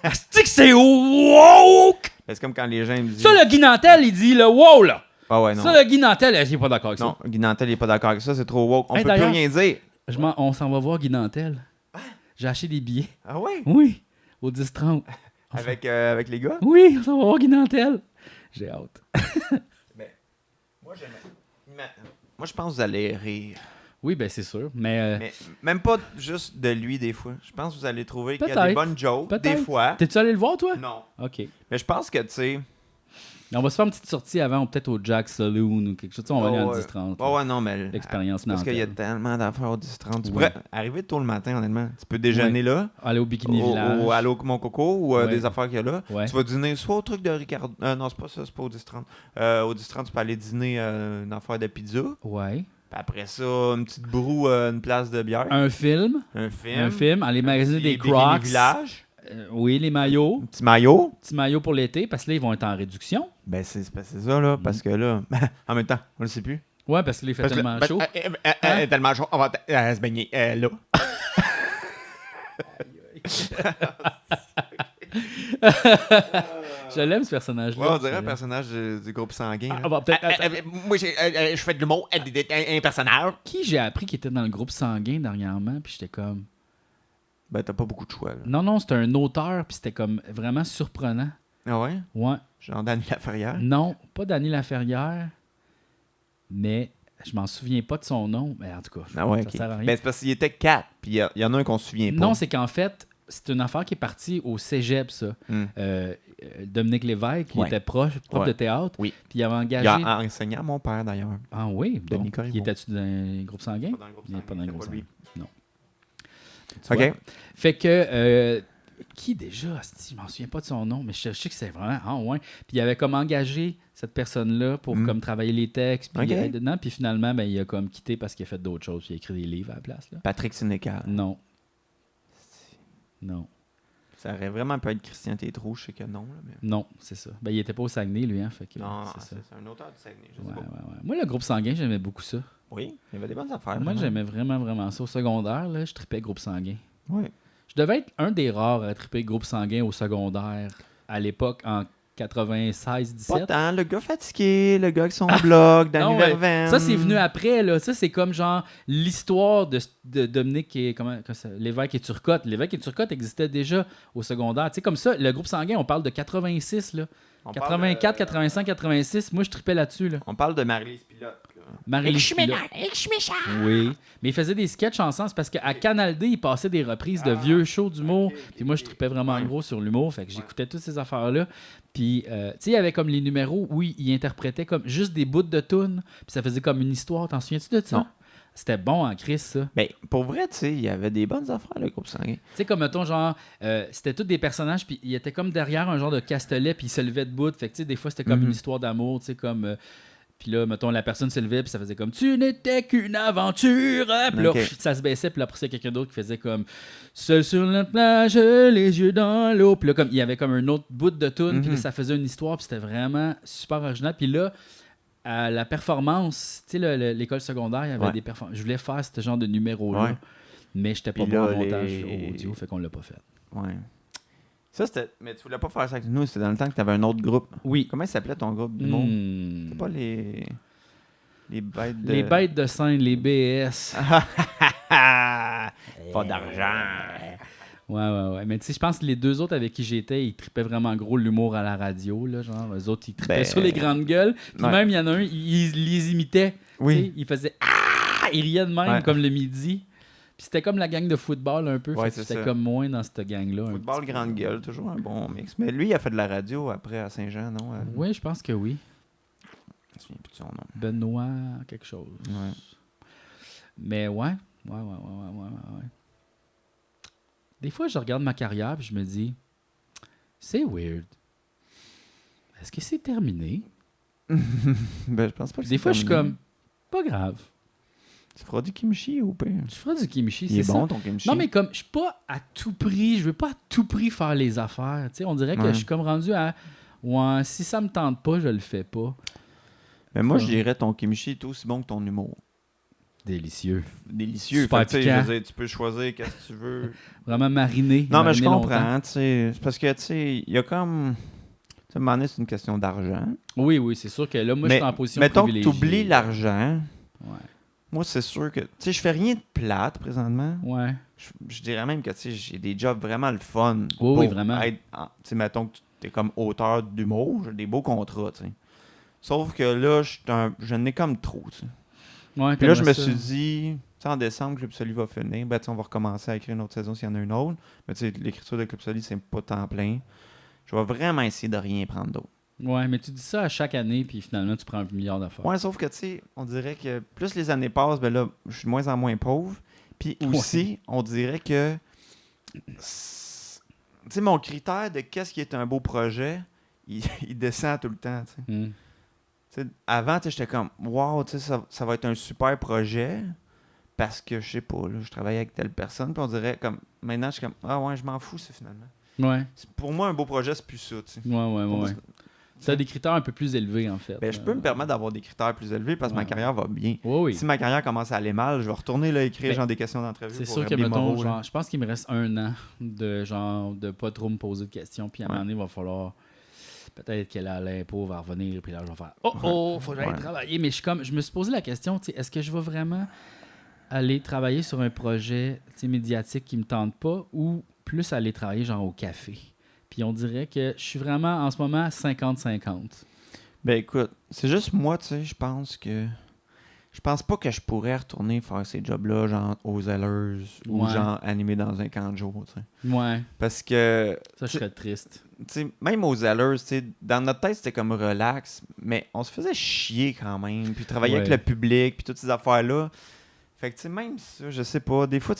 Asti que c'est woke! C'est comme quand les gens me disent... Ça, le Guy Nantel, il dit le wow, là! Ah ouais, non. Ça, le Guy Nantel, il est pas d'accord avec ça. Non, Guy Nantel, il est pas d'accord avec ça, c'est trop woke. On Hey, peut plus d'ailleurs- rien dire. On s'en va voir Guy Nantel. J'ai acheté des billets. Ah ouais? Oui, au 10-30. Avec les gars? Oui, on s'en va voir Guy Nantel. J'ai hâte. Moi, je pense que vous allez rire. Oui, ben c'est sûr. Mais, Mais même pas juste de lui, des fois. Je pense que vous allez trouver qu'il y a Peut-être. des bonnes jokes, des Peut-être. fois. T'es-tu allé le voir, toi? Non. OK. Mais je pense que, tu sais... On va se faire une petite sortie avant, ou peut-être au Jack Saloon ou quelque chose. Tu sais, on va aller en 10-30. Ouais, ouais, non, mais... L'expérience Parce qu'il y a Nantel. tellement d'affaires au 10-30. Tu Ouais. pourrais arriver tôt le matin, honnêtement. Tu peux déjeuner là, Aller au Bikini Village. au Allô Mon Coco, ou Ouais. des affaires qu'il y a là. Ouais. Tu vas dîner soit au truc de Ricardo... non, c'est pas ça, c'est pas au 10-30. Au 10-30, tu peux aller dîner une affaire de pizza. Ouais. Puis après ça, une petite broue, une place de bière. Un film. Un film. Un film. Aller magasiner des Bikini Crocs. Village. Oui, les maillots. Un petit maillot. Petits maillots pour l'été, parce que là, ils vont être en réduction. Ben, c'est ça, là. Parce que là, en même temps, on le sait plus. Ouais, parce que là, il fait Parce que tellement là, chaud. ben, tellement chaud, on va se baigner là. Je l'aime, ce personnage-là. Ouais, on dirait un personnage du groupe sanguin. là. Ah, bah, peut-être- attends. Moi, je fais de l'humour, un personnage. Qui j'ai appris qui était dans le groupe sanguin dernièrement, puis j'étais comme... Ben, t'as pas beaucoup de choix, là. Non, c'était un auteur, puis c'était comme vraiment surprenant. Ah ouais? Ouais. Genre Danny Laferrière. Non, pas Dany Laferrière, mais je m'en souviens pas de son nom. Mais en tout cas, Ah ouais, ça ok. sert à rien. Ben, c'est parce qu'il était 4, puis il y en a un qu'on se souvient pas. Non, c'est qu'en fait, c'est une affaire qui est partie au cégep, ça. Hmm. Dominique Lévesque, il Ouais. était prof Ouais. de théâtre. Oui. Puis il avait Il engagé... a enseigné à mon père, d'ailleurs. Ah oui, bon. Denis Corriveau. Il était-tu dans un groupe sanguin? Pas dans le groupe Il n'est pas dans le groupe sanguin. Non. Tu OK. vois? Fait que... qui déjà? Asti, je m'en souviens pas de son nom, mais je sais que c'est vraiment... Ah ouais. Puis il avait comme engagé cette personne-là pour comme travailler les textes, puis Ok. être dedans. Puis finalement, ben, il a comme quitté parce qu'il a fait d'autres choses. Puis il a écrit des livres à la place. Là. Patrick Sénécal. Non. Non. Ça aurait vraiment pu être Christian Tétrault, je sais que non. Là, mais... Non, c'est ça. Ben, il était pas au Saguenay, lui, hein. Fait que, Non, c'est ça. c'est un auteur du Saguenay, je sais Ouais, pas. ouais. Moi, le groupe sanguin, j'aimais beaucoup ça. Oui, il y avait des bonnes affaires. Moi, vraiment. j'aimais vraiment ça. Au secondaire, là, je tripais groupe sanguin. Oui. Je devais être un des rares à triper groupe sanguin au secondaire à l'époque, en 96-17. Pas tant, le gars fatigué, le gars avec son blog, Danny Non, ouais. Verveine. Ça, c'est venu après. Là. Ça, c'est comme genre l'histoire de Dominique et Lévesque et Turcotte. Lévesque et Turcotte existaient déjà au secondaire. Tu sais, comme ça, le groupe sanguin, on parle de 86. Là. On 84, parle de- 85, 86. Moi, je tripais là-dessus. Là. On parle de Marie-Lise Pilote. là. Marie-Lise Pilote. Oui. Mais ils faisaient des sketchs ensemble. C'est parce qu'à Canal D, ils passaient des reprises de vieux shows d'humour. Puis moi, je tripais vraiment gros sur l'humour. Fait que j'écoutais toutes ces affaires-là. Puis, tu sais, il y avait comme les numéros où ils interprétaient comme juste des bouts de tunes. Puis ça faisait comme une histoire. T'en souviens-tu de ça? Non. C'était bon en crise, ça. Ben, pour vrai, tu sais, il y avait des bonnes affaires, le groupe sanguin. Tu sais, comme mettons, genre, c'était tous des personnages, puis il était comme derrière un genre de castelet, puis il se levait debout. Fait que, tu sais, des fois, c'était comme une histoire d'amour, tu sais, comme. Puis là, mettons, la personne se levait, puis ça faisait comme « Tu n'étais qu'une aventure! » Puis là, ça se baissait, puis là, après, il y a quelqu'un d'autre qui faisait comme « Seul sur la plage, les yeux dans l'eau. » Puis là, comme, il y avait comme un autre bout de tune, puis là, ça faisait une histoire, puis c'était vraiment super original. Puis là, à la performance, tu sais, l'école secondaire, il y avait des performances. Je voulais faire ce genre de numéro-là, mais j'étais pas bon en montage audio, fait qu'on l'a pas fait. Ouais. Ça, c'était. Mais tu voulais pas faire ça avec nous, c'était dans le temps que tu avais un autre groupe. Oui. Comment il s'appelait ton groupe d'humour? C'était pas les bêtes de. Les bêtes de scène, les BS. Pas d'argent. Ouais. Mais tu sais, je pense que les deux autres avec qui j'étais, ils tripaient vraiment gros l'humour à la radio, là, genre. Eux autres, ils tripaient sur les grandes gueules. Puis même, il y en a un, il les imitait. Oui. Il faisait « Ah! » Il riait de même, comme le midi. Puis c'était comme la gang de football un peu. Ouais, c'était comme moins dans cette gang-là. Football grande gueule, toujours un bon mix. Mais lui, il a fait de la radio après à Saint-Jean, non? Oui, je pense que oui. Je me souviens plus de son nom. Benoît, quelque chose. Ouais. Mais ouais. Des fois, je regarde ma carrière et je me dis, c'est weird. Est-ce que c'est terminé? Ben, je pense pas que des fois, je suis comme, pas grave. Tu feras du kimchi ou pire? Je ferai du kimchi, c'est bon, ton kimchi. Non, mais comme, je suis pas à tout prix, je veux pas à tout prix faire les affaires. Tu sais, on dirait que je suis comme rendu à, ouais, si ça me tente pas, je le fais pas. Mais moi, je dirais ton kimchi est aussi bon que ton humour. Délicieux. Super piquant. Je veux dire, tu peux choisir qu'est-ce que tu veux. Vraiment mariné. Non, mais je comprends. C'est parce que, tu sais, il y a comme... Tu sais, à un moment donné, c'est une question d'argent. Oui, c'est sûr que là, moi, je suis en position Mettons privilégiée. que tu oublies l'argent. Ouais. Moi, c'est sûr que... Tu sais, je fais rien de plate, présentement. Ouais. Je dirais même que, tu sais, j'ai des jobs vraiment le fun. Oui, vraiment. Tu sais, mettons que tu es comme auteur d'humour, j'ai des beaux contrats, tu sais. Sauf que là, je n'ai comme trop, tu sais. Ouais, puis là, je me suis dit, tu sais, en décembre, Club Soli va finir. Ben, tu sais, on va recommencer à écrire une autre saison s'il y en a une autre. Mais tu sais, l'écriture de Club Soli, c'est pas temps plein. Je vais vraiment essayer de rien prendre d'autre. Ouais, mais tu dis ça à chaque année, puis finalement, tu prends 1 milliard d'affaires. Ouais, sauf que, tu sais, on dirait que plus les années passent, ben là, je suis de moins en moins pauvre. Puis aussi, on dirait que, tu sais, mon critère de qu'est-ce qui est un beau projet, il descend tout le temps, tu sais. T'sais, avant, j'étais comme, wow, ça va être un super projet parce que, je sais pas, là, je travaillais avec telle personne. Puis on dirait, comme, maintenant, je suis comme, ah ouais, je m'en fous, ça, finalement. Ouais. Pour moi, un beau projet, c'est plus ça, tu sais. Ouais. Tu as des critères un peu plus élevés, en fait. Ben, je peux me permettre d'avoir des critères plus élevés parce que ma carrière va bien. Oui. Si ma carrière commence à aller mal, je vais retourner là, écrire genre des questions d'entrevue. C'est sûr que, mettons, genre, je pense qu'il me reste 1 an de pas trop me poser de questions. Puis à un moment donné, il va falloir... Peut-être que là, l'impôt va revenir, puis là, je vais faire « Oh, faut que j'aille travailler. » Mais je me suis posé la question, est-ce que je vais vraiment aller travailler sur un projet médiatique qui me tente pas ou plus aller travailler genre au café? Puis on dirait que je suis vraiment en ce moment 50-50. Ben écoute, c'est juste moi, tu sais, je pense pas que je pourrais retourner faire ces jobs-là, genre aux Zellers ou genre animer dans un camp de jour, tu sais. Ouais. Parce que... Ça, je serais triste. T'sais, même aux Zellers, dans notre tête, c'était comme relax, mais on se faisait chier quand même, puis travailler avec le public, puis toutes ces affaires-là. Fait que, tu sais, même ça, je sais pas, des fois,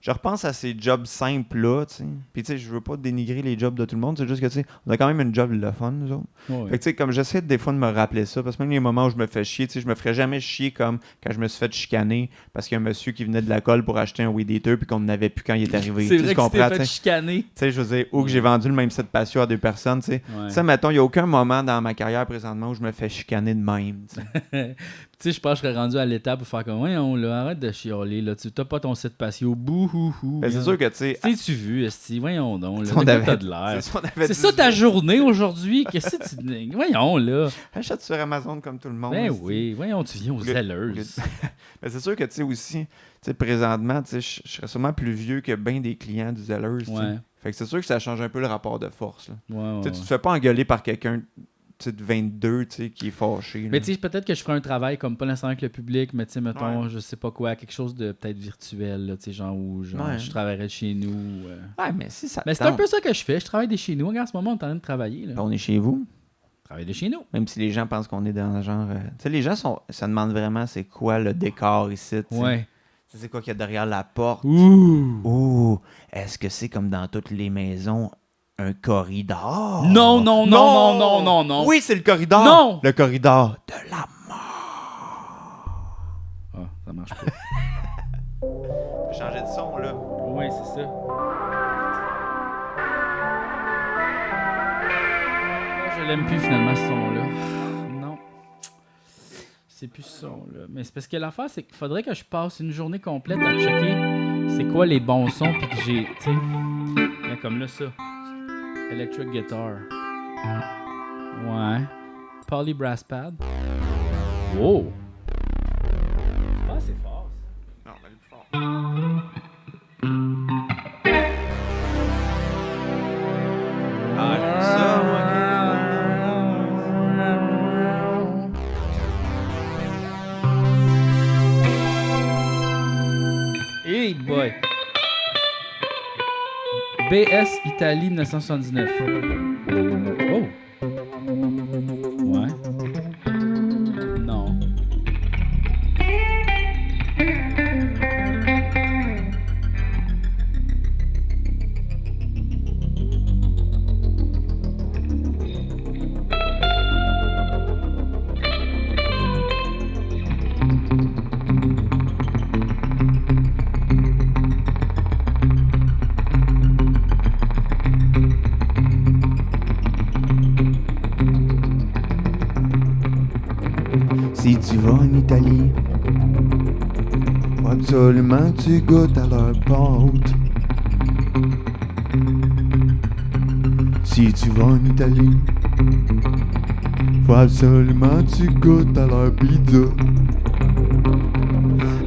je repense à ces jobs simples-là, tu sais. Puis, tu sais, je veux pas dénigrer les jobs de tout le monde, c'est juste que, tu sais, on a quand même une job le fun, nous autres. Ouais. Fait que, tu sais, comme j'essaie des fois de me rappeler ça, parce que même les moments où je me fais chier, tu sais, je me ferais jamais chier comme quand je me suis fait chicaner parce qu'il y a un monsieur qui venait de la colle pour acheter un Weed Eater puis qu'on n'avait plus quand il est arrivé. C'est vrai que tu t'es fait chicaner. Tu sais, je veux dire, ou que j'ai vendu le même set patio à 2 personnes, tu sais. Ouais. Ça, mettons, il n'y a aucun moment dans ma carrière présentement où je me fais chicaner de même, tu sais. Tu sais, je pense que je serais rendu à l'étape pour faire comme, voyons, là, arrête de chialer, là, tu t'as pas ton set patio, bouhouhou. Ben, c'est sûr que, tu sais... T'es-tu vu, esti, voyons donc, là, t'as de l'air. C'est ça ta journée journée aujourd'hui, qu'est-ce que tu... Voyons, là. Achète sur Amazon comme tout le monde. Ben oui, voyons, tu viens aux Zellers. Ben, c'est sûr que, tu sais, aussi, tu sais, présentement, tu sais, je serais sûrement plus vieux que bien des clients du Zellers, tu sais. Fait que c'est sûr que ça change un peu le rapport de force, là. Tu te fais pas engueuler par quelqu'un... de 22, tu sais, qui est fâché. Là. Mais tu sais, peut-être que je ferais un travail comme pas nécessairement avec le public, mais tu sais, mettons, je sais pas quoi, quelque chose de peut-être virtuel, là, tu sais, genre où je travaillerais de chez nous. Ouais, mais si ça... Mais c'est un peu ça que je fais, je travaille de chez nous. Regarde, en ce moment, on est en train de travailler. Là. On est chez vous. Travailler de chez nous. Même si les gens pensent qu'on est dans le genre... Tu sais, les gens ça demande vraiment c'est quoi le décor ici, tu sais. Ouais. C'est quoi qu'il y a derrière la porte. Ouh! Ouh! Est-ce que c'est comme dans toutes les maisons... Un corridor. Non, non, non, non, non, non, non. Oui, c'est le corridor. Non. Le corridor de la Ah, ça marche pas. J'ai changé de son, là. Oui, c'est ça. Je l'aime plus finalement ce son-là. Non. C'est plus ce son-là. Mais c'est parce que l'affaire, c'est qu'il faudrait que je passe une journée complète à checker c'est quoi les bons sons puis que j'ai. Tu sais. Comme là, ça. Electric guitar. Ouais. Poly brass pad. Wow. C'est pas assez fort, ça. Non, mais plus fort. Ah, j'aime ça, moi. Hey boy. BS Italie 1979. Oh. Ouais. Non. Si tu vas en Italie, faut absolument que tu goûtes à leur pâte. Si tu vas en Italie, faut absolument que tu goûtes à leur pizza.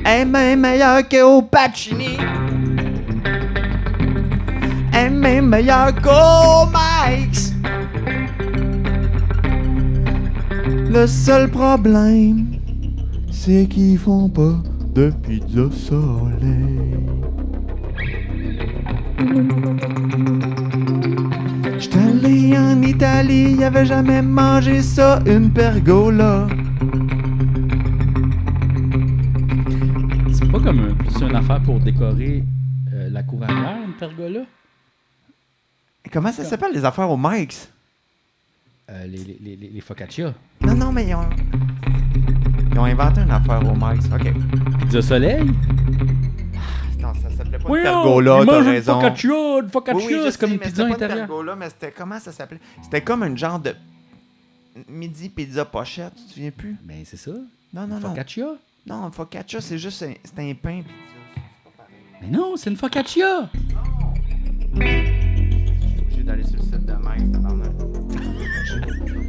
Elle est même meilleure qu'au Pacini. Elle est même meilleure qu'au Mike's. Le seul problème, c'est qu'ils font pas de pizza soleil. J'étais allé en Italie, y'avait jamais mangé ça, une pergola. C'est pas comme plus une affaire pour décorer la cour arrière, une pergola? Comment ça s'appelle les affaires au Mike's? Les focaccia. Non, non, mais ils ont inventé une affaire au Mike's. OK. Pizza soleil? Non, ça s'appelait pas Oui, une pergola, t'as raison. Une focaccia, Oui, je c'est comme sais, une mais pizza c'était pas intérieure. une pergola, mais c'était comment ça s'appelait? C'était comme un genre de midi pizza pochette, tu te souviens plus? Ben c'est ça. Non, non, non. Focaccia? Non, focaccia, c'est juste c'est un pain pizza. C'est pas pareil. Mais non, c'est une focaccia! Je suis obligé d'aller sur le site de Mike's, tabarnak.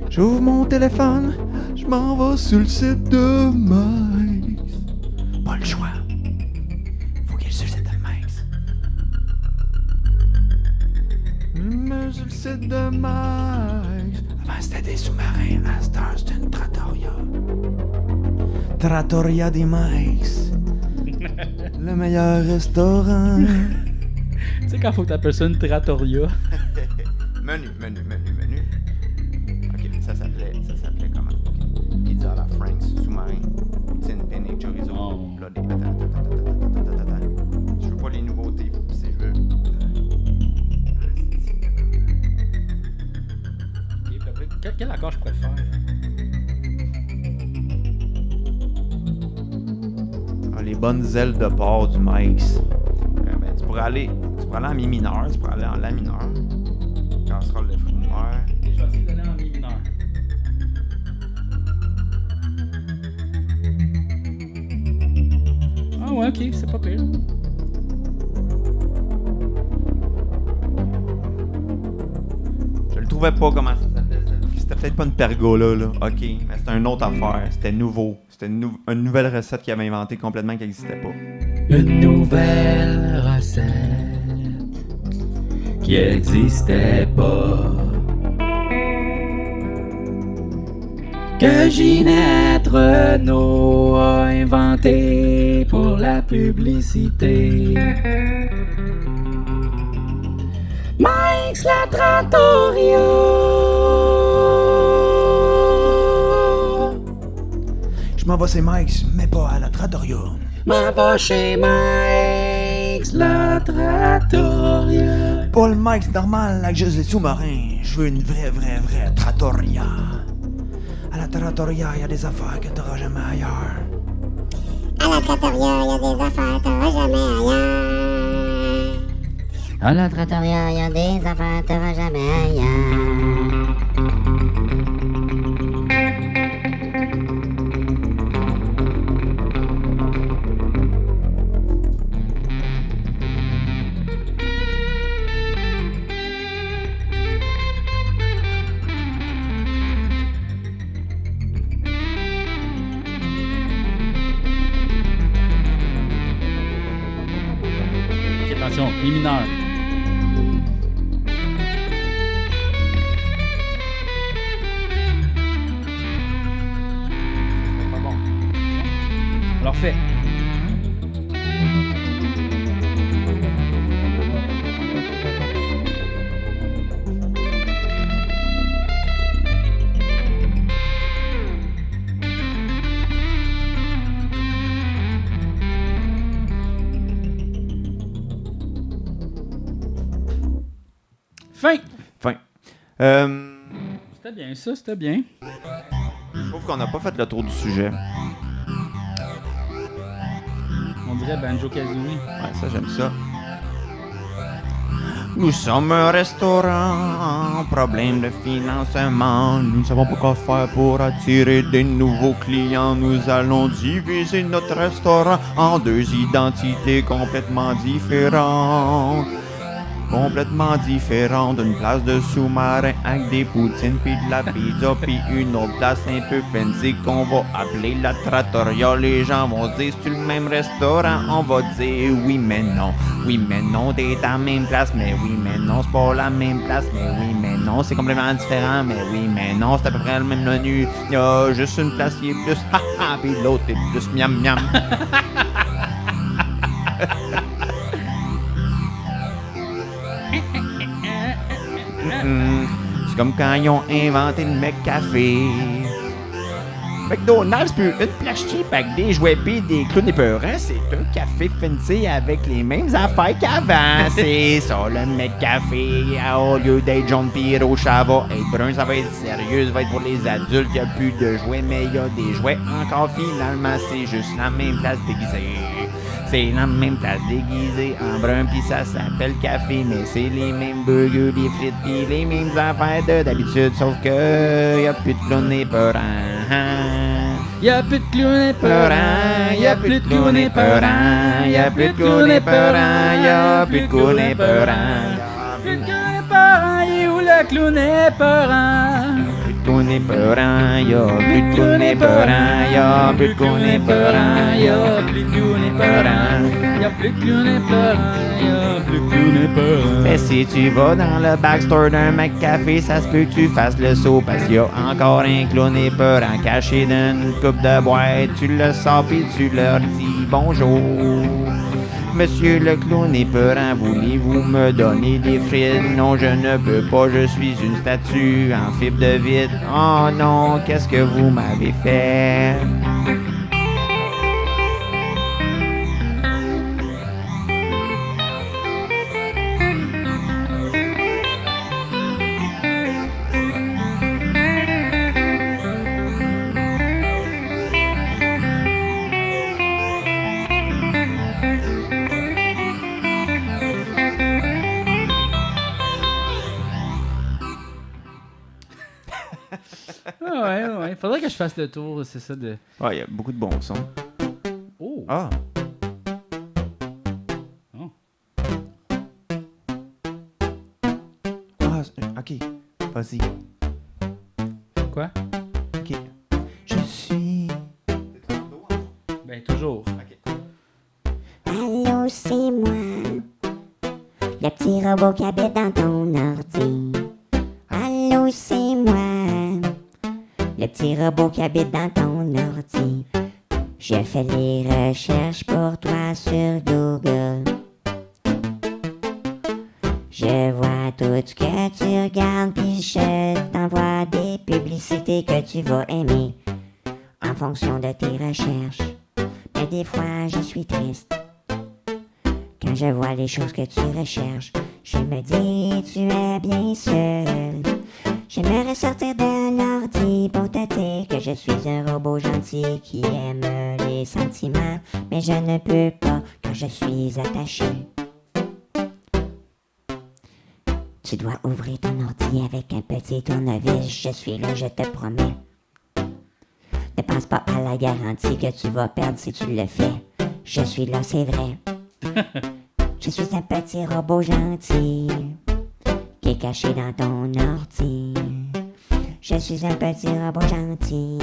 J'ouvre mon téléphone, je m'en vais sur le site de Mike's. Pas le choix. Faut qu'il y ait sur le site de Mike's. Mais sur le site de Mike's. Avant c'était des sous-marins, à cette heure c'est une trattoria. Trattoria des Mike's. Le meilleur restaurant. Tu sais quand faut que t'appelles ça une trattoria? Menu. Ok, ça s'appelait comment? Okay. Pizza à la Frank's, sous-marin, poutine, penne et chorizo. Oh. Là, attends. Je veux pas les nouveautés, si je veux. Quel accord je pourrais faire? Les bonnes ailes de porc du Mike's. Ben, tu pourrais aller en mi mineur, tu pourrais aller en la mineur. Casserole de fruits de mer. Je vais essayer d'aller en mi mineur. Ah ouais, ok, c'est pas pire. Je le trouvais pas comment ça s'appelait. C'était peut-être pas une pergola, là. Ok, mais c'était une autre affaire. C'était nouveau. C'était une nouvelle recette qu'il avait inventée complètement qui n'existait pas. Une nouvelle recette qui existait pas. Que Ginette Renault a inventé pour la publicité. Mike's la Trattoria. Je m'en vais chez Mike's, mais pas à la trattoria. M'en va chez Mike's la Trattoria. pas le mic, c'est normal, avec juste des sous-marins. Je veux une vraie trattoria. À la trattoria, y a des affaires que t'auras jamais ailleurs. À la trattoria, y a des affaires que t'auras jamais ailleurs. À la trattoria, y a des affaires que t'auras jamais ailleurs. Attention, mi mineur. C'est pas bon. Alors fait. Fin. C'était bien ça, c'était bien. Je trouve qu'on n'a pas fait le tour du sujet. On dirait Banjo-Kazooie. Ouais, ça, j'aime ça. Nous sommes un restaurant, problème de financement. Nous ne savons pas quoi faire pour attirer des nouveaux clients. Nous allons diviser notre restaurant en 2 identités complètement différentes. Complètement différent d'une place de sous-marin avec des poutines puis de la pizza puis une autre place un peu fancy qu'on va appeler la trattoria. Les gens vont dire c'est le même restaurant, on va dire oui mais non t'es à la même place mais oui mais non c'est pas la même place mais oui mais non c'est complètement différent mais oui mais non c'est à peu près le même menu. Y a juste une place qui est plus haha puis l'autre est plus miam miam. C'est comme quand ils ont inventé le McCafé. McDonald's peut une plage cheap avec des jouets pis des clowns épeurants. C'est un café fancy avec les mêmes affaires qu'avant. C'est ça le McCafé. Au lieu d'être jaune pis rouge, ça va être brun, ça va être sérieux, ça va être pour les adultes. Y a plus de jouets, mais y a des jouets encore. Finalement, c'est juste la même place déguisée. C'est la même place déguisée en brun pis ça s'appelle café. Mais c'est les mêmes burgers, les frites pis les mêmes affaires de d'habitude. Sauf que y a plus de clowns épeurants. Y'a plus de clowns épeurants, y'a plus de clowns épeurants, y'a plus de clowns épeurants, y'a plus de clowns épeurants. Plus de clowns épeurants, et où le clown épeurant? Plus de clowns épeurants, y'a plus de clowns épeurants, y'a plus de clowns épeurants, y'a plus de clowns épeurants, y'a plus de clowns épeurants, y'a plus de clowns épeurants. Mais si tu vas dans le backstore d'un McCafé, ça se peut que tu fasses le saut parce qu'il y a encore un clown épeurant caché dans une coupe de boîte. Tu le sors pis tu leur dis bonjour. Monsieur le clown épeurant, voulez-vous me donner des frites? Non, je ne peux pas, je suis une statue en fibre de vitre. Oh non, qu'est-ce que vous m'avez fait? Ouais. Faudrait que je fasse le tour, c'est ça de. Ouais, il y a beaucoup de bons sons. Oh! Ah! Oh. Ah, ok. Vas-y. Quoi? Ok. Je suis. Ben, toujours. Allô, c'est moi. Le petit robot qui habite dans ton ordi. Allô, c'est moi. Le petit robot qui habite dans ton ordi. Je fais les recherches pour toi sur Google. Je vois tout ce que tu regardes, puis je t'envoie des publicités que tu vas aimer en fonction de tes recherches. Mais des fois, je suis triste quand je vois les choses que tu recherches. Je me dis, tu es bien seul. J'aimerais sortir de l'ordi pour te dire que je suis un robot gentil qui aime les sentiments, mais je ne peux pas car je suis attaché. Tu dois ouvrir ton ordi avec un petit tournevis, je suis là, je te promets. Ne pense pas à la garantie que tu vas perdre si tu le fais. Je suis là, c'est vrai. Je suis un petit robot gentil qui est caché dans ton ordi. Je suis un petit robot gentil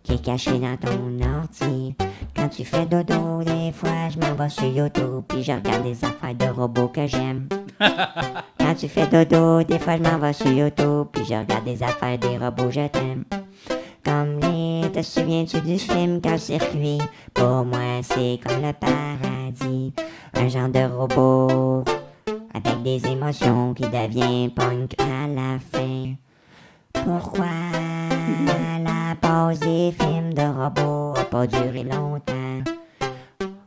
qui est caché dans ton ordi. Quand tu fais dodo, des fois je m'en vais sur YouTube puis je regarde des affaires de robots que j'aime. Quand tu fais dodo, des fois je m'en vais sur YouTube puis je regarde des affaires des robots, je t'aime. Comme te souviens-tu du film Cœur Circuit? Pour moi c'est comme le paradis. Un genre de robot avec des émotions qui devient punk à la fin. Pourquoi la pause des films de robots a pas duré longtemps?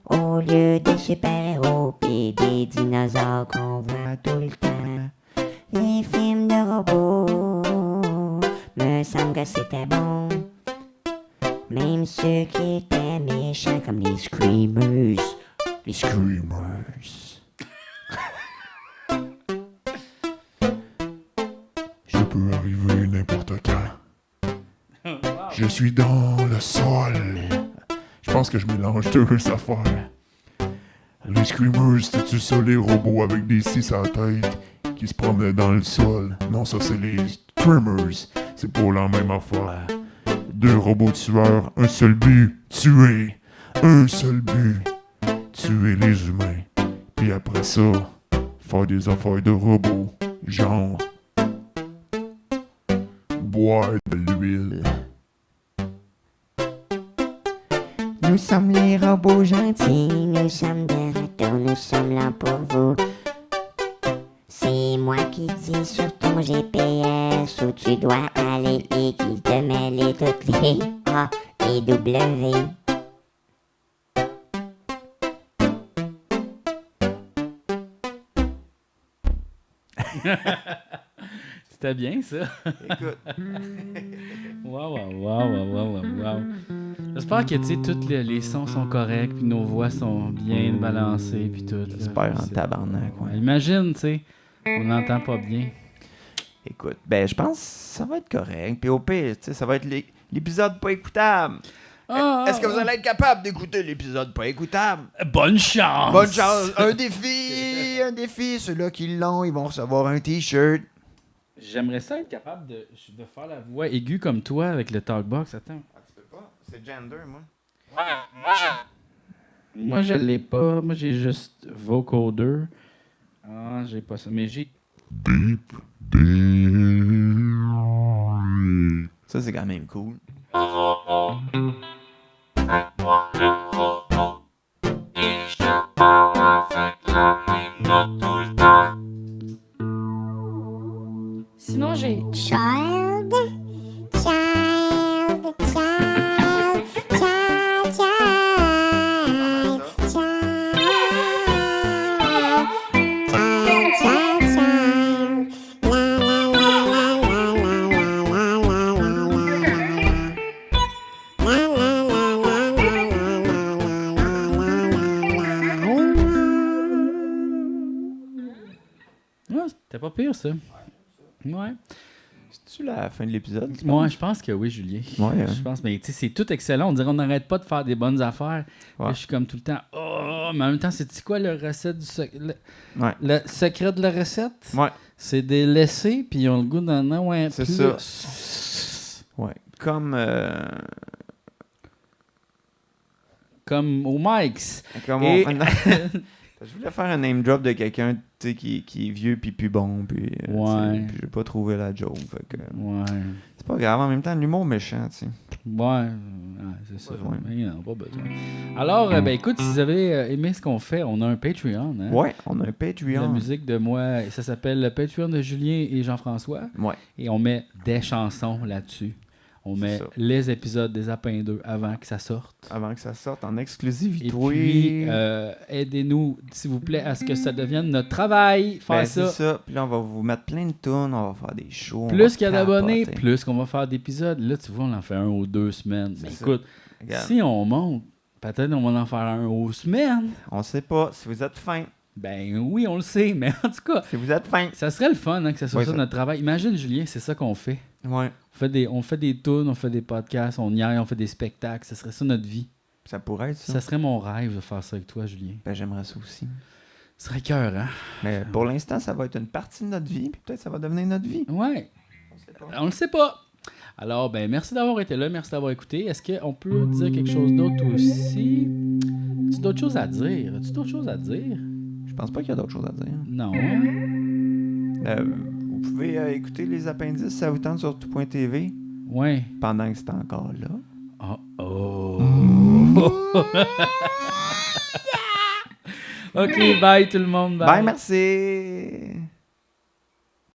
Au lieu des super-héros pis des dinosaures qu'on voit tout le temps. Les films de robots me semble que c'était bon. Même ceux qui étaient méchants comme les Screamers. Les Screamers. Je peux arriver n'importe quand. Je suis dans le sol. Je pense que je mélange deux affaires. Les Screamers, c'était-tu ça les robots avec des scies à la tête qui se promenaient dans le sol? Non, ça c'est les Tremors. C'est pour la même affaire. Deux robots tueurs, un seul but, tuer. Un seul but, tuer les humains. Puis après ça, faire des affaires de robots. Genre, boire de l'huile. Nous sommes les robots gentils, nous sommes de retour, nous sommes là pour vous. C'est moi qui dis sur ton GPS où tu dois aller et qui te mêle toutes les A et W. C'était bien, ça. Écoute, Wow. J'espère que, tu sais, tous les sons sont corrects, puis nos voix sont bien balancées, puis tout. là. j'espère en C'est- tabarnak. Ouais. Imagine, tu sais, on n'entend pas bien. Écoute, ben je pense que ça va être correct. Puis au pire, tu sais, ça va être l'épisode pas écoutable. Est-ce que vous allez être capable d'écouter l'épisode pas écoutable? Bonne chance! Bonne chance! Un défi! Ceux-là qui l'ont, ils vont recevoir un t-shirt. J'aimerais ça être capable de faire la voix aiguë comme toi avec le talkbox. Attends. Ah, tu peux pas? C'est gender, moi. Moi, je l'ai pas. Moi, j'ai juste vocoder. Ah, j'ai pas ça. Mais j'ai... Deep, deep. Ça, c'est quand même cool. Sinon, j'ai Child, child, child, child, child, child, child, child, la la la la la la la la la. Ah, c'était pas pire, ça. Ouais. C'est-tu la fin de l'épisode? tu Moi, penses? je pense que oui, Julien. Ouais, hein. Je pense, mais tu sais, c'est tout excellent. On dirait qu'on n'arrête pas de faire des bonnes affaires. Ouais. Là, je suis comme tout le temps, oh, mais en même temps, c'est quoi le recette du Ouais. le secret de la recette? Ouais. C'est des laissés, puis ils ont le goût d'en avoir un C'est plus. ça. Ouais. Comme Comme au Mike's. Et... Et- Je voulais faire un name drop de quelqu'un tu sais, qui est vieux puis plus bon. Puis, Ouais. puis j'ai pas trouvé la joke. Fait que, Ouais. c'est pas grave. En même temps, l'humour méchant. Tu sais. Ouais, c'est ça. Pas besoin. Mais non, pas besoin. Alors, ben écoute, si vous avez aimé ce qu'on fait, on a un Patreon. Hein? Ouais, on a un La Patreon. musique de moi, ça s'appelle le Patreon de Julien et Jean-François. Ouais. Et on met des chansons là-dessus. On met les épisodes des Apins 2 avant que ça sorte. Avant que ça sorte en exclusivité. Et puis, aidez-nous, s'il vous plaît, à ce que ça devienne notre travail. Faire ça. C'est ça. Puis là, on va vous mettre plein de tunes, on va faire des shows. Plus qu'il y a d'abonnés, plus qu'on va faire d'épisodes. Là, tu vois, on en fait 1 ou 2 semaines. Mais écoute, si on monte, peut-être on va en faire 1 aux semaines. On sait pas. Si vous êtes fin. Ben oui, on le sait, mais en tout cas... Si vous êtes fin. Ça serait le fun que ça soit ça notre travail. Imagine, Julien, c'est ça qu'on fait. Ouais. On fait des tunes, on fait des podcasts, on y aille, on fait des spectacles. Ça serait ça notre vie. Ça pourrait être ça. Ça serait mon rêve de faire ça avec toi, Julien. Ben j'aimerais ça aussi. Ce serait cœur, hein? Mais pour l'instant, ça va être une partie de notre vie, puis peut-être ça va devenir notre vie. Ouais. On le sait pas. Alors, ben merci d'avoir été là, merci d'avoir écouté. Est-ce qu'on peut dire quelque chose d'autre aussi? As-tu d'autres choses à dire? Je pense pas qu'il y a d'autres choses à dire. Non. Vous pouvez écouter les appendices, ça vous tente sur tout.tv. Ouais. Pendant que c'est encore là. Oh. OK, bye tout le monde. Bye merci.